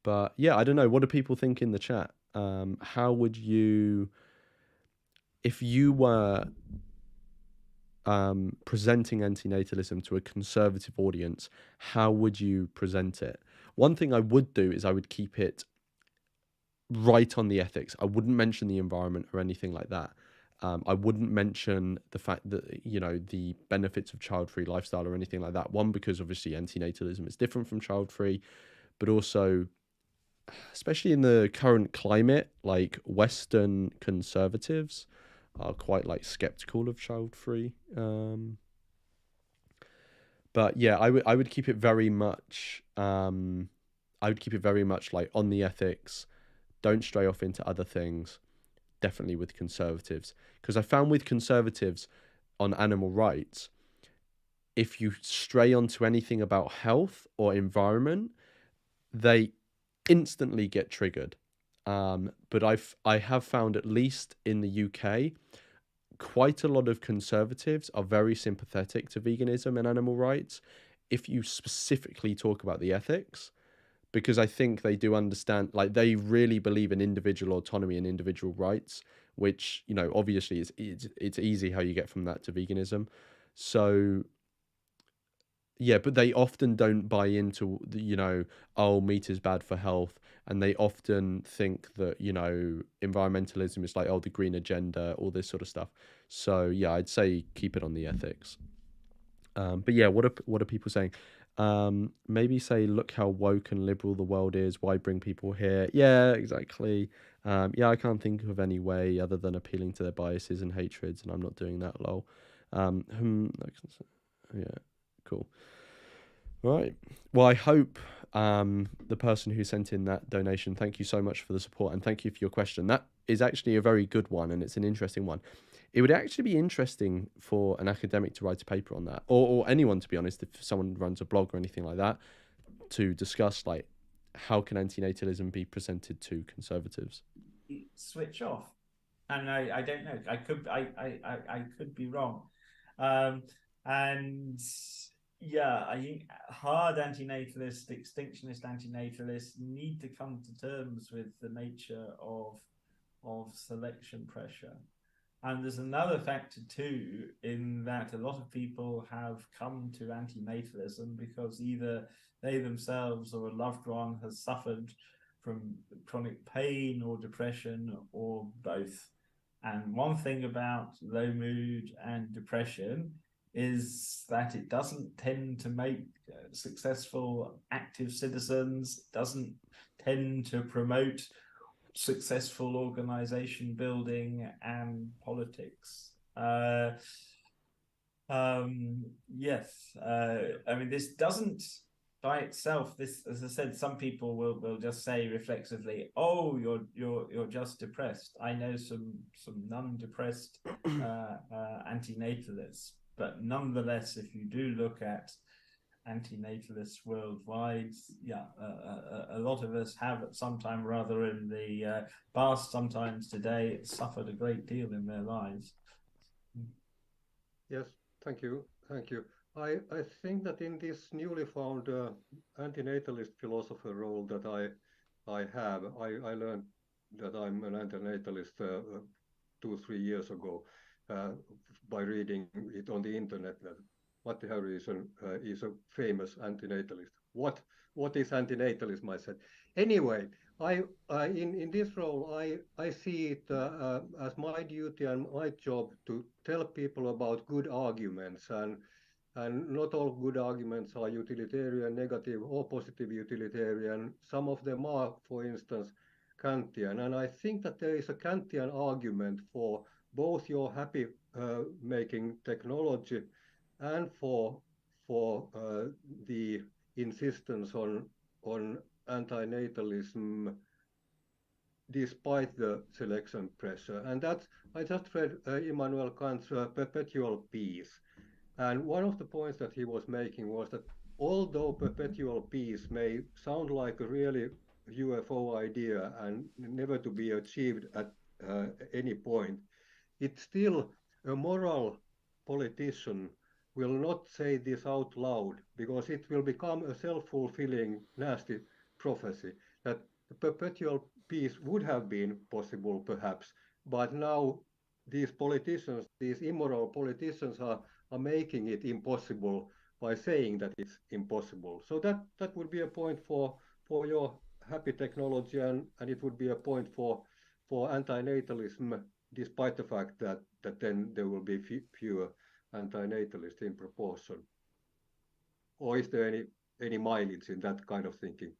S1: But yeah, I don't know. What do people think in the chat? How would you, if you were presenting antinatalism to a conservative audience, how would you present it? One thing I would do is I would keep it right on the ethics. I wouldn't mention the environment or anything like that. I wouldn't mention the fact that, you know, the benefits of child-free lifestyle or anything like that. One, because obviously antinatalism is different from child-free, but also, especially in the current climate, like Western conservatives are quite like skeptical of child-free. But yeah, I would keep it very much. I would keep it very much like on the ethics. Don't stray off into other things. Definitely with conservatives, because I found with conservatives on animal rights, if you stray onto anything about health or environment, they instantly get triggered. But I have found, at least in the UK, quite a lot of conservatives are very sympathetic to veganism and animal rights if you specifically talk about the ethics, because I think they do understand, like they really believe in individual autonomy and individual rights, which, you know, obviously it's easy how you get from that to veganism. So yeah, but they often don't buy into the, you know, oh, meat is bad for health, and they often think that, you know, environmentalism is like, oh, the green agenda, all this sort of stuff. So yeah, I'd say keep it on the ethics. But yeah, what are people saying? Maybe say, look how woke and liberal the world is. Why bring people here? Yeah, exactly. Yeah, I can't think of any way other than appealing to their biases and hatreds, and I'm not doing that. Lol. Yeah, cool. Right. Well, I hope the person who sent in that donation, thank you so much for the support, and thank you for your question. That is actually a very good one, and it's an interesting one. It would actually be interesting for an academic to write a paper on that, or anyone, to be honest, if someone runs a blog or anything like that, to discuss like how can antinatalism be presented to conservatives.
S4: Switch off, and I don't know. I could be wrong, and yeah, I think hard antinatalists, extinctionist antinatalists need to come to terms with the nature of selection pressure. And there's another factor too, in that a lot of people have come to antinatalism because either they themselves or a loved one has suffered from chronic pain or depression or both. And one thing about low mood and depression is that it doesn't tend to make successful active citizens, it doesn't tend to promote successful organization building and politics. Yes, I mean, this doesn't by itself. This, as I said, some people will just say reflexively, "Oh, you're just depressed." I know some non-depressed antinatalists, but nonetheless, if you do look at antinatalists worldwide, yeah, a lot of us have at some time or other in the past, sometimes today, suffered a great deal in their lives.
S2: Yes, thank you. Thank you. I think that in this newly found antinatalist philosopher role that I have, I learned that I'm an antinatalist 2-3 years ago by reading it on the internet that Matti Häyryson is a famous antinatalist. What is antinatalism? I said. Anyway, in this role, I see it as my duty and my job to tell people about good arguments, and not all good arguments are utilitarian, negative, or positive utilitarian. Some of them are, for instance, Kantian, and I think that there is a Kantian argument for both your happy making technology and for the insistence on antinatalism despite the selection pressure. And that's, I just read Immanuel Kant's Perpetual Peace. And one of the points that he was making was that although perpetual peace may sound like a really UFO idea and never to be achieved any point, it's still a moral politician will not say this out loud because it will become a self-fulfilling nasty prophecy that the perpetual peace would have been possible perhaps, but now these politicians, these immoral politicians are making it impossible by saying that it's impossible. So that would be a point for your happy technology, and it would be a point for antinatalism, despite the fact that then there will be fewer antinatalists in proportion. Or is there any mileage in that kind of thinking?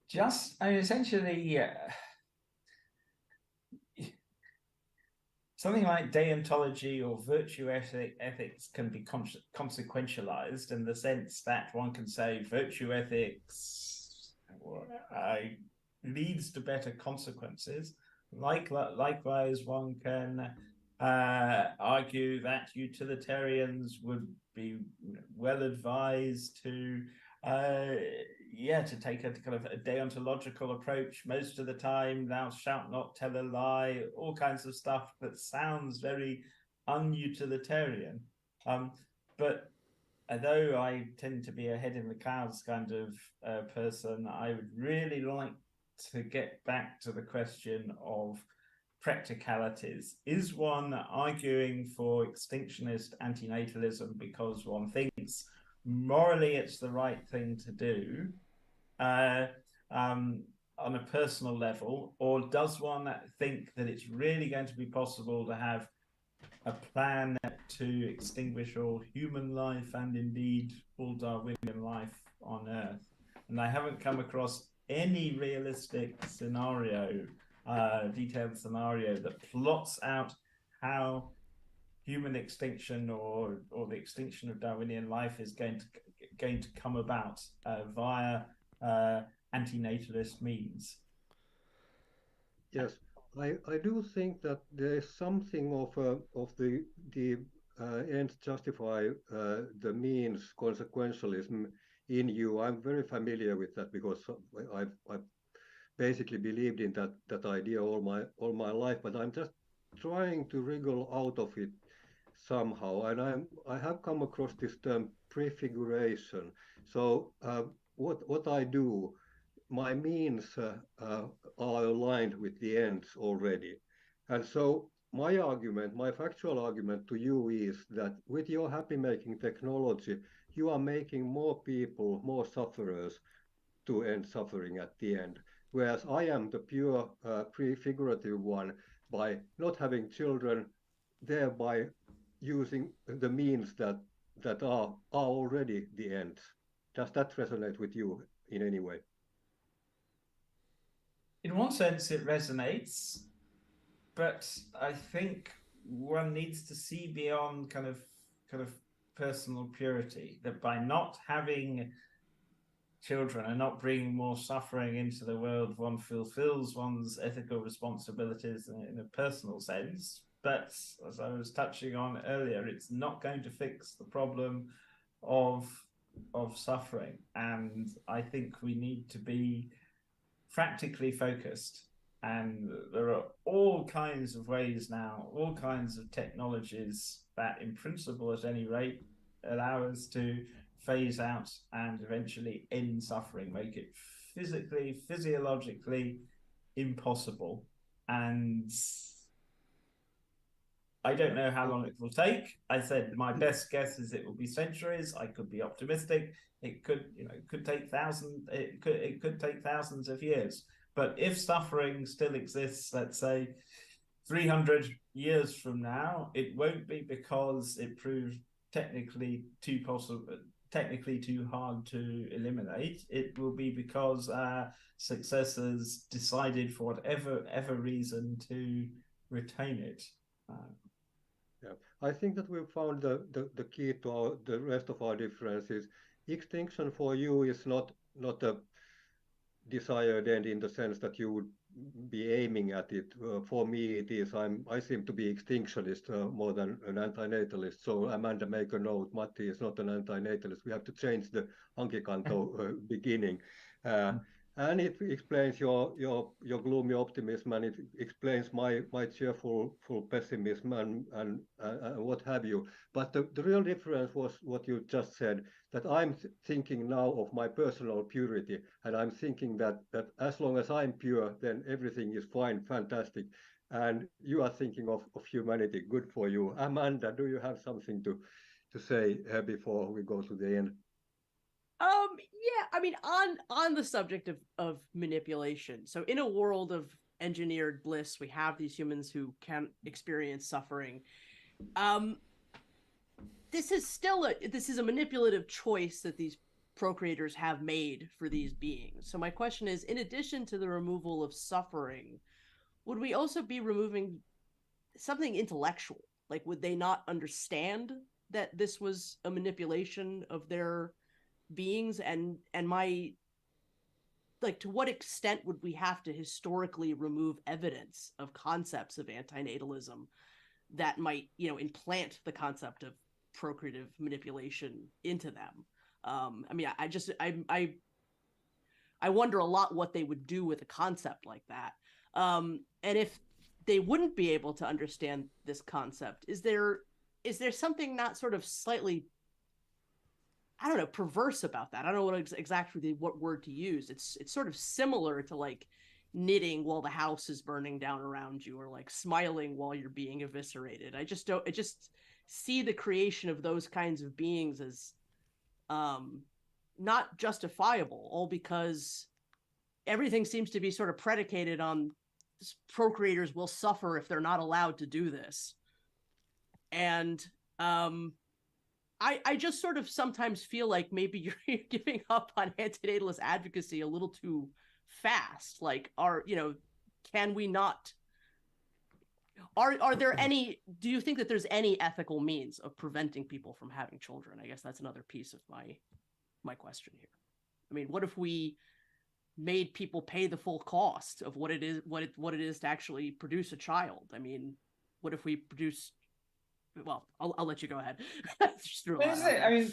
S4: Just, I mean, essentially, something like deontology or virtue ethics can be consequentialized in the sense that one can say virtue ethics leads to better consequences. Likewise, one can argue that utilitarians would be well advised to take a kind of a deontological approach most of the time. Thou shalt not tell a lie, all kinds of stuff that sounds very unutilitarian. But although I tend to be a head in the clouds kind of person, I would really like to get back to the question of practicalities. Is one arguing for extinctionist antinatalism because one thinks morally it's the right thing to do on a personal level, or does one think that it's really going to be possible to have a plan to extinguish all human life and indeed all Darwinian life on Earth? And I haven't come across any realistic scenario, detailed scenario that plots out how human extinction or the extinction of Darwinian life is going to come about via antinatalist means.
S2: Yes, I do think that there is something of the ends justify the means consequentialism in you. I'm very familiar with that because I've basically believed in that idea all my life, but I'm just trying to wriggle out of it somehow, and I have come across this term prefiguration. So what I do, my means are aligned with the ends already, and so my factual argument to you is that with your happy making technology, you are making more people, more sufferers to end suffering at the end. Whereas I am the pure prefigurative one by not having children, thereby using the means that are already the ends. Does that resonate with you in any way?
S4: In one sense, it resonates, but I think one needs to see beyond kind of personal purity. That by not having children and not bringing more suffering into the world, one fulfills one's ethical responsibilities in a personal sense. But as I was touching on earlier, it's not going to fix the problem of suffering. And I think we need to be practically focused. And there are all kinds of ways now, all kinds of technologies that in principle, at any rate, allow us to phase out and eventually end suffering, make it physically, physiologically impossible. And I don't know how long it will take. I said my best guess is it will be centuries. I could be optimistic. It could take thousands. It could take thousands of years. But if suffering still exists, let's say 300 years from now, it won't be because it proved technically too hard to eliminate. It will be because successors decided for whatever reason to retain it.
S2: Yeah, I think that we've found the key to the rest of our differences. Extinction for you is not a desired end in the sense that you would be aiming at it. For me, it is. I seem to be extinctionist more than an antinatalist. So Amanda, make a note. Matti is not an antinatalist. We have to change the Hankikanto beginning. and it explains your gloomy optimism, and it explains my cheerful pessimism and what have you. But the real difference was what you just said, that I'm thinking now of my personal purity, and I'm thinking that as long as I'm pure, then everything is fine, fantastic. And you are thinking of humanity. Good for you. Amanda, do you have something to say before we go to the end?
S3: Yeah, I mean, on the subject of manipulation. So in a world of engineered bliss, we have these humans who can experience suffering. This is a manipulative choice that these procreators have made for these beings. So my question is, in addition to the removal of suffering, would we also be removing something intellectual? Like, would they not understand that this was a manipulation of their beings? And my, like, to what extent would we have to historically remove evidence of concepts of antinatalism that might, implant the concept of procreative manipulation into them? I mean, I wonder a lot what they would do with a concept like that. And if they wouldn't be able to understand this concept, is there something not sort of slightly, I don't know, perverse about that? I don't know exactly what word to use. It's sort of similar to like knitting while the house is burning down around you, or like smiling while you're being eviscerated. I just see the creation of those kinds of beings as not justifiable, all because everything seems to be sort of predicated on procreators will suffer if they're not allowed to do this. And I just sort of sometimes feel like maybe you're giving up on antinatalist advocacy a little too fast. Like, can we not? Are there any? Do you think that there's any ethical means of preventing people from having children? I guess that's another piece of my question here. I mean, what if we made people pay the full cost of what it is to actually produce a child? I mean, what if we produce? Well, I'll let you go ahead.
S4: I mean,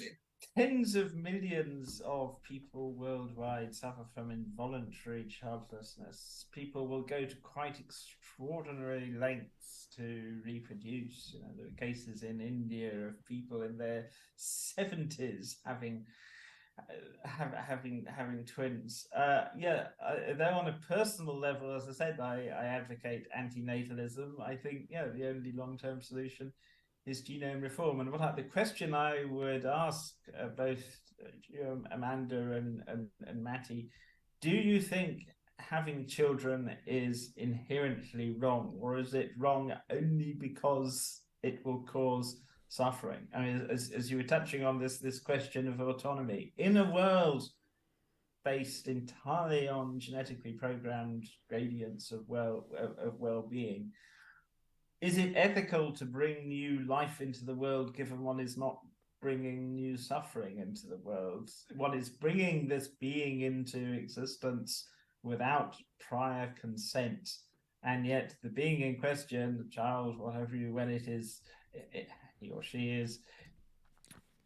S4: tens of millions of people worldwide suffer from involuntary childlessness. People will go to quite extraordinary lengths to reproduce. There are cases in India of people in their 70s having twins. Though on a personal level, as I said, I advocate antinatalism. I think the only long-term solution is genome reform. And the question I would ask both Amanda and Matty, do you think having children is inherently wrong, or is it wrong only because it will cause suffering? I mean, as you were touching on this question of autonomy in a world based entirely on genetically programmed gradients of well-being, is it ethical to bring new life into the world given one is not bringing new suffering into the world? One is bringing this being into existence without prior consent, and yet the being in question, the child, when it is, he or she is.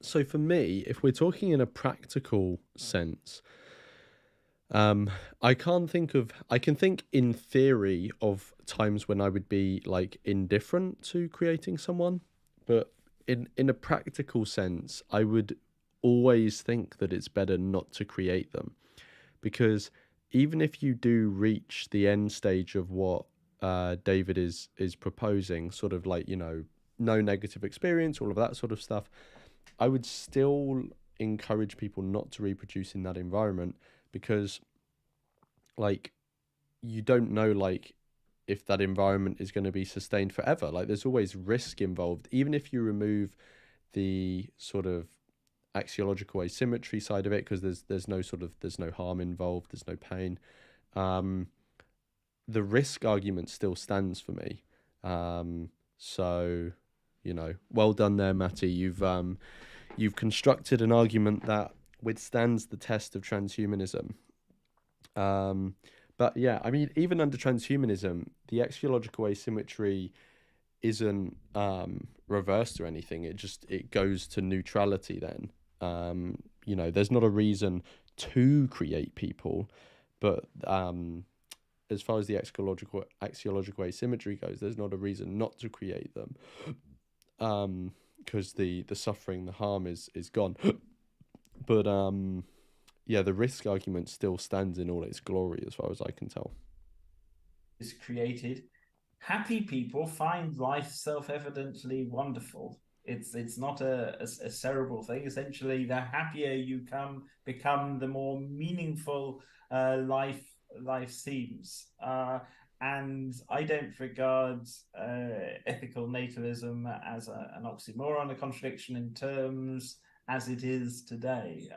S1: So for me, if we're talking in a practical sense, I can think in theory of times when I would be like indifferent to creating someone, but in a practical sense, I would always think that it's better not to create them, because even if you do reach the end stage of what David is proposing, sort of like, no negative experience, all of that sort of stuff, I would still encourage people not to reproduce in that environment, because like you don't know like if that environment is going to be sustained forever. Like there's always risk involved, even if you remove the sort of axiological asymmetry side of it, because there's no harm involved, there's no pain. The risk argument still stands for me. So well done there, Matty. You've constructed an argument that withstands the test of transhumanism. But yeah, I mean, even under transhumanism, the axiological asymmetry isn't reversed or anything. It goes to neutrality then. There's not a reason to create people, But as far as the axiological asymmetry goes, there's not a reason not to create them, because the suffering, the harm is gone. But yeah, the risk argument still stands in all its glory, as far as I can tell.
S4: Is created. Happy people find life self-evidently wonderful. It's not a cerebral thing. Essentially, the happier you become, the more meaningful life seems. And I don't regard ethical natalism as an oxymoron, a contradiction in terms as it is today.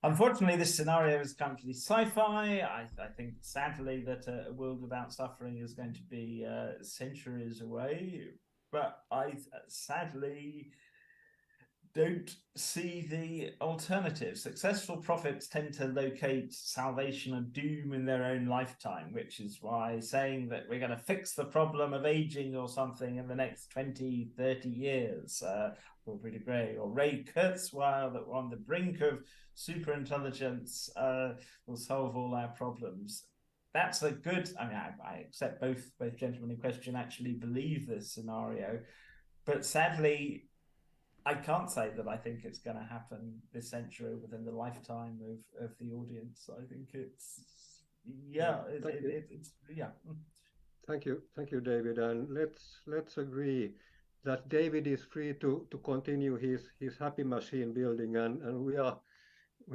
S4: Unfortunately, this scenario is currently sci-fi. I think, sadly, that a world without suffering is going to be centuries away. But I sadly don't see the alternative. Successful prophets tend to locate salvation and doom in their own lifetime, which is why saying that we're going to fix the problem of aging or something in the next 20, 30 years, Aubrey de Grey or Ray Kurzweil, that we're on the brink of superintelligence will solve all our problems. That's a good, I mean, I accept both gentlemen in question actually believe this scenario, but sadly, I can't say that I think it's going to happen this century within the lifetime of the audience. I think it's, yeah, it's yeah.
S2: Thank you, David. And let's agree that David is free to continue his happy machine building, and we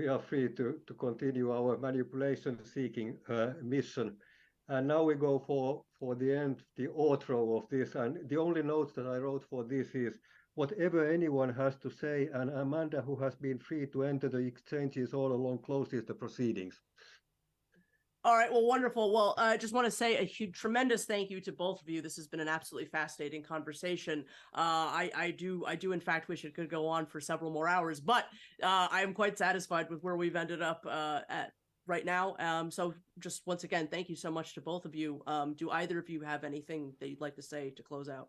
S2: are free to continue our manipulation seeking mission. And now we go for the end, the outro of this. And the only notes that I wrote for this is whatever anyone has to say, and Amanda, who has been free to enter the exchanges all along, closes the proceedings.
S3: All right, well, wonderful. Well, I just want to say a huge, tremendous thank you to both of you. This has been an absolutely fascinating conversation. I do, in fact, wish it could go on for several more hours, but I am quite satisfied with where we've ended up at right now. So just once again, thank you so much to both of you. Do either of you have anything that you'd like to say to close out?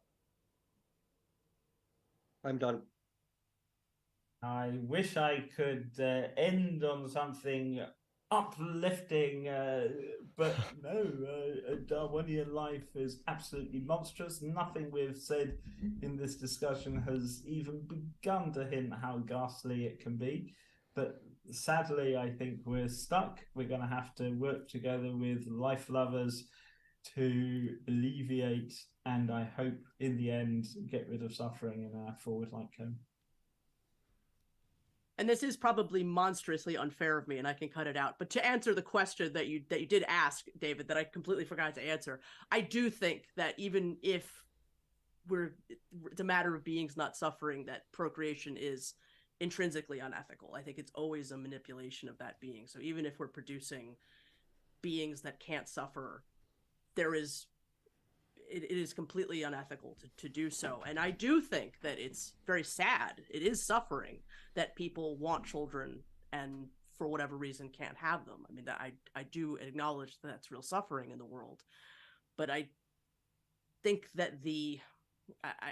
S2: I'm done.
S4: I wish I could end on something uplifting, but no, Darwinian life is absolutely monstrous. Nothing we've said in this discussion has even begun to hint how ghastly it can be. But sadly, I think we're stuck. We're going to have to work together with life lovers to alleviate, and I hope in the end, get rid of suffering in our forward light cone.
S3: And this is probably monstrously unfair of me, and I can cut it out. But to answer the question that you did ask, David, that I completely forgot to answer, I do think that even if it's a matter of beings not suffering, that procreation is intrinsically unethical. I think it's always a manipulation of that being. So even if we're producing beings that can't suffer, it is completely unethical to do so. And I do think that it's very sad. It is suffering that people want children and for whatever reason can't have them. I mean, I do acknowledge that that's real suffering in the world, but I think that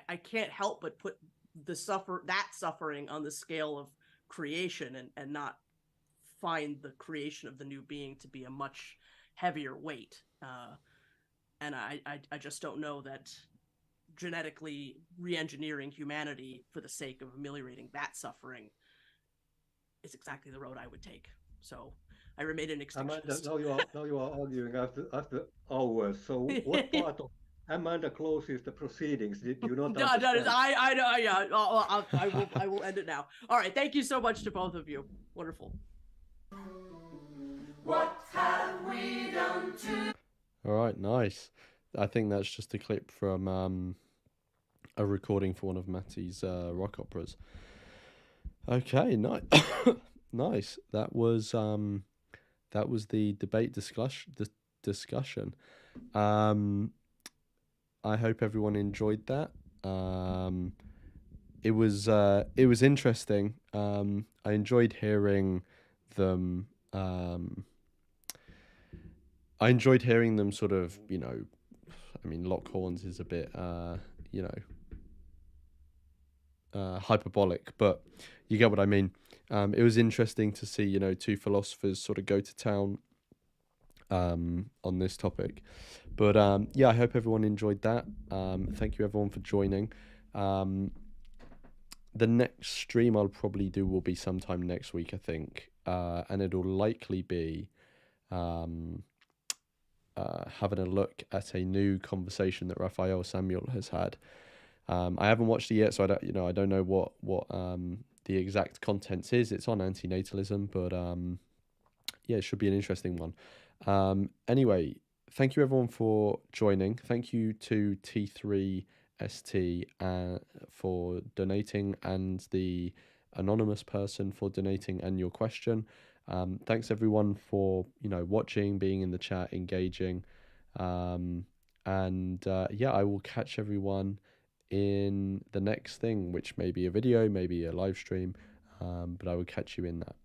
S3: I can't help but put that suffering on the scale of creation and not find the creation of the new being to be a much heavier weight. And I just don't know that genetically re-engineering humanity for the sake of ameliorating that suffering is exactly the road I would take. So I remain an extinctionist.
S2: Amanda, now you are arguing after hours. So what part of Amanda closes the proceedings? Did you not understand?
S3: I know. Yeah, I will end it now. All right. Thank you so much to both of you. Wonderful.
S5: What have we done to?
S1: All right, nice. I think that's just a clip from a recording for one of Matty's rock operas. Okay, nice. Nice. That was the debate discussion. I hope everyone enjoyed that. It was interesting. I enjoyed hearing them. I enjoyed hearing them sort of, I mean, lock horns is a bit, hyperbolic, but you get what I mean. It was interesting to see, two philosophers sort of go to town on this topic. But yeah, I hope everyone enjoyed that. Thank you everyone for joining. The next stream I'll probably do will be sometime next week, I think, and it'll likely be having a look at a new conversation that Raphael Samuel has had. I haven't watched it yet, so I don't know what the exact contents is. It's on antinatalism, but yeah, it should be an interesting one. Anyway, thank you everyone for joining. Thank you to T3ST for donating, and the anonymous person for donating and your question. Thanks everyone for watching, being in the chat, engaging, and yeah, I will catch everyone in the next thing, which may be a video, maybe a live stream, but I will catch you in that.